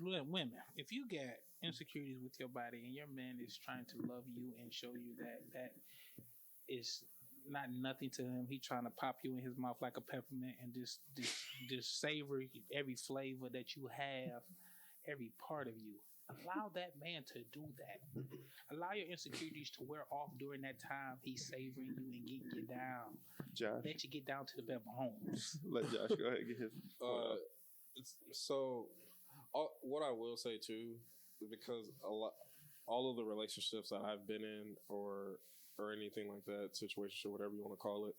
women, if you got insecurities with your body, and your man is trying to love you and show you that is not nothing to him, he trying to pop you in his mouth like a peppermint and just savor every flavor that you have, every part of you. Allow that man to do that. Allow your insecurities to wear off during that time he's savoring you and getting you down. Josh, Let you get down to the bare bones. let Josh go ahead and get his. So, what I will say too, because all of the relationships that I've been in, or anything like that, situation, whatever you want to call it,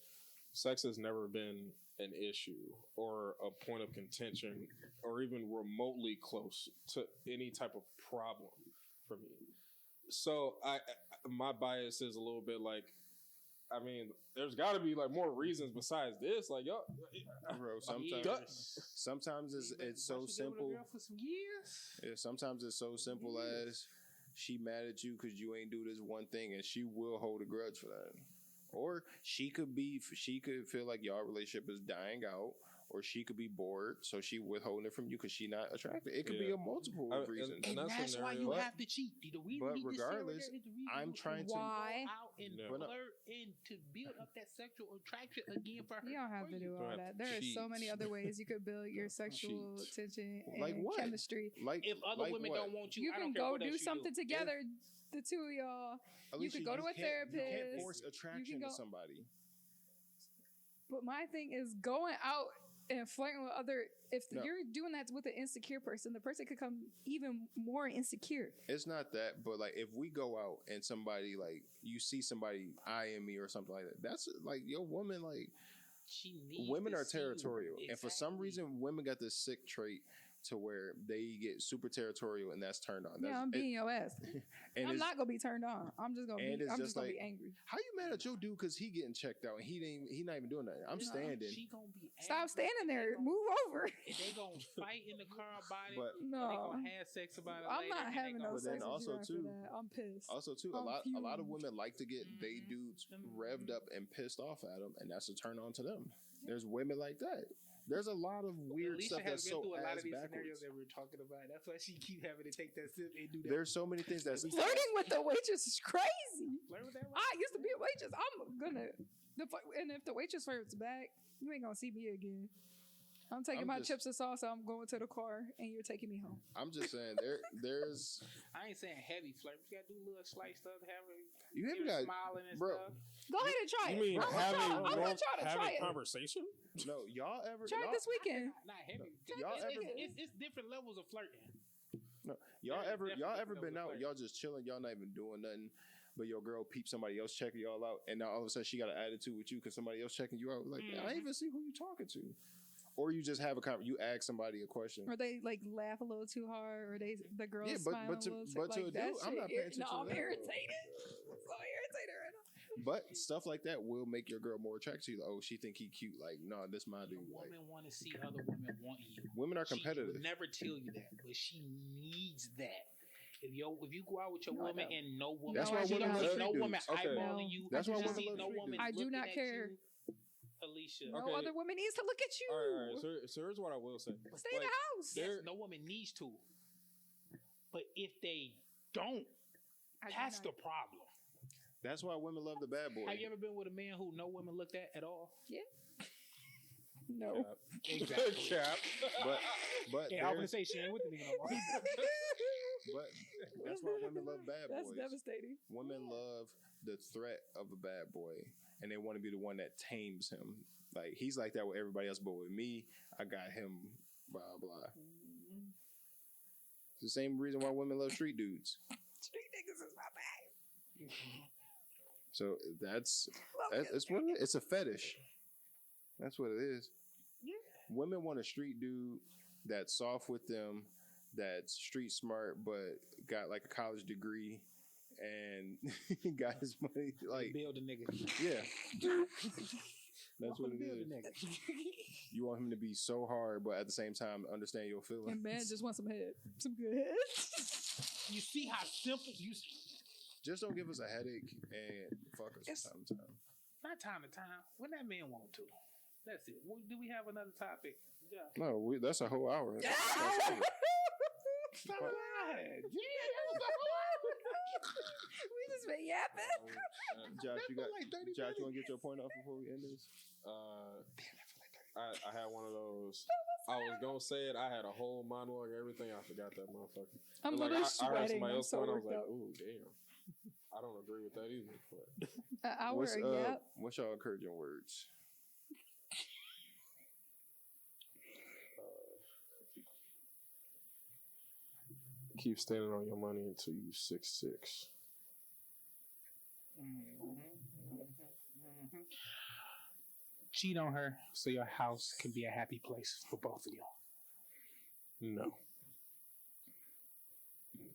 sex has never been an issue or a point of contention or even remotely close to any type of problem for me. So my bias is a little bit like, I mean, there's got to be like more reasons besides this. Like, yo, Bro, sometimes it's so simple. For some years. Yeah, sometimes it's so simple as she mad at you because you ain't do this one thing, and she will hold a grudge for that. Or she could feel like y'all relationship is dying out, or she could be bored, so she withholding it from you because she not attracted. It could be a multiple reasons. And that's why you have to cheat. The reason but he just said regardless, right there is the reason I'm you trying can to- go Why? out and Yeah. flirt and to build up that sexual attraction again for her. You don't have to do all Don't that. have to There are so cheat. many other ways you could build your sexual Cheat. tension and Like what? chemistry. Like If other like women what? don't want you, You I can don't care go what else do you something do. together, the two of y'all. Alicia, could go to a You can't therapist. force attraction go- to somebody. But my thing is going out and flirting with other. If No. you're doing that with an insecure person, the person could come even more insecure. It's not that, but like if we go out and somebody like you see somebody eyeing me or something like that, that's like your woman. Like She needs women to are see you. territorial, and for some Exactly. reason, women got this sick trait to where they get super territorial, and that's turned on. Yeah, I'm beating your ass. and I'm it's- not gonna be turned on. I'm just gonna and be. it's I'm just just gonna like- be angry. How you mad at your dude because he getting checked out and he not even doing that? I'm No. standing. She gonna be Stop angry. standing there. They gonna- Move over. They gonna fight in the car about it. But Or they No, gonna have sex about it. I'm later, not and having they no gonna- But then sex with also, you after too- that. I'm pissed. Also, too, a I'm lot of fuming. women like to get they dudes revved up and pissed off at them, and that's a turn on to them. There's women like that. There's a lot of weird Alicia stuff has that's been so through a lot ass of these backwards. scenarios that we're talking about. That's why she keep having to take that sip and do that. There's so many things that's Flirting with the waitress is crazy. Flirt with that I used to be a waitress. I'm gonna. And if the waitress flirts back, you ain't gonna see me again. I'm taking I'm my just- chips and salsa. I'm going to the car, and you're taking me home. I'm just saying there's I ain't saying heavy flirt. You gotta do a little slight stuff, you give haven't her got smiling and bro. stuff. Go ahead and try You it. mean I'm having gonna try to try having it. conversation? no y'all ever Try it y'all, this weekend. Not heavy. Y'all It's- ever- it's different levels of flirting. no, y'all There's ever definitely been no out flirt. y'all just chilling y'all not even doing nothing. But your girl peeps somebody else checking y'all out, and now all of a sudden she got an attitude with you because somebody else checking you out. Like I ain't even see who you talking to, or you just have a you ask somebody a question. Or they like laugh a little too hard, or the girl Yeah, smile but to- a little but to like a that dude, I'm shit not paying attention no, to I'm that. irritated. I'm so irritated right now. But stuff like that will make your girl more attracted to you. Like, oh, she think he cute. Like, no, this my A dude. Like, woman want to see other women want you. women are She competitive. would never tell you that, but she needs that. If you go out with your No, I woman don't. and no woman, That's why she women don't love see freak no dudes. woman Okay. eyeballing No, you. That's I why do women not. love no freak woman dudes. I do looking not at care. you. Alicia. No Okay. other woman needs to look at you. All right. So here's what I will say. Stay in the house. Yes, no woman needs to. But if they don't, I do that's not. the problem. That's why women love the bad boy. Have you ever been with a man who no women looked at all? No. Exactly. Cap. But Yeah, I was gonna there's- say she ain't with the nigga no more. but that's why women love bad That's boys. devastating. Women love the threat of a bad boy, and they want to be the one that tames him. Like he's like that with everybody else, but with me, I got him. Blah blah. It's the same reason why women love street dudes. Street niggas is my bag. So that's what it is. It's a fetish. That's what it is. Yeah. Women want a street dude that's soft with them, that's street smart, but got like a college degree and got his money. Like, Build a nigga. yeah. That's what it Build a is. nigga. You want him to be so hard, but at the same time, understand your feelings. And man just wants some head. Some good head. You see how simple you. Just don't give us a headache and fuck us It's- from time to time. Not time to time. When that man want to. That's it. Do we have another topic? Yeah. No, that's a whole hour. Stop lying. We just been yapping. Josh, you got like 30 Josh, you want to minutes. get your point off before we end this? I had one of those. I was gonna say it. I had a whole monologue, everything. I forgot that motherfucker. I'm And, like, literally I heard sweating. somebody I'm else so point. I was worked like, up. "Ooh, damn." I don't agree with that either. But An hour What's of yap. what's your encouraging words? keep standing on your money until you 6'6". Cheat on her so your house can be a happy place for both of you. No,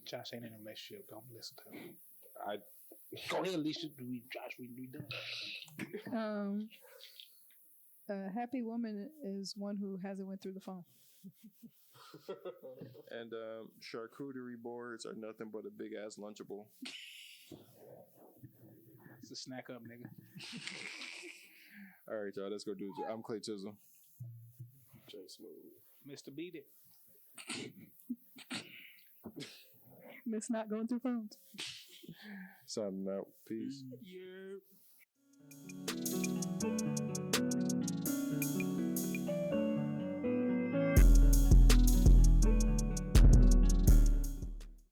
Josh ain't in a relationship. Don't listen to him. I Go ahead, Alicia. Josh, we done. A happy woman is one who hasn't went through the phone. And charcuterie boards are nothing but a big ass Lunchable. It's a snack up, nigga. All right, y'all, let's go do it. I'm Clay Chisholm. J Smooth. Mr. Beat It. Miss not going through phones. Signing out. Peace. Yeah.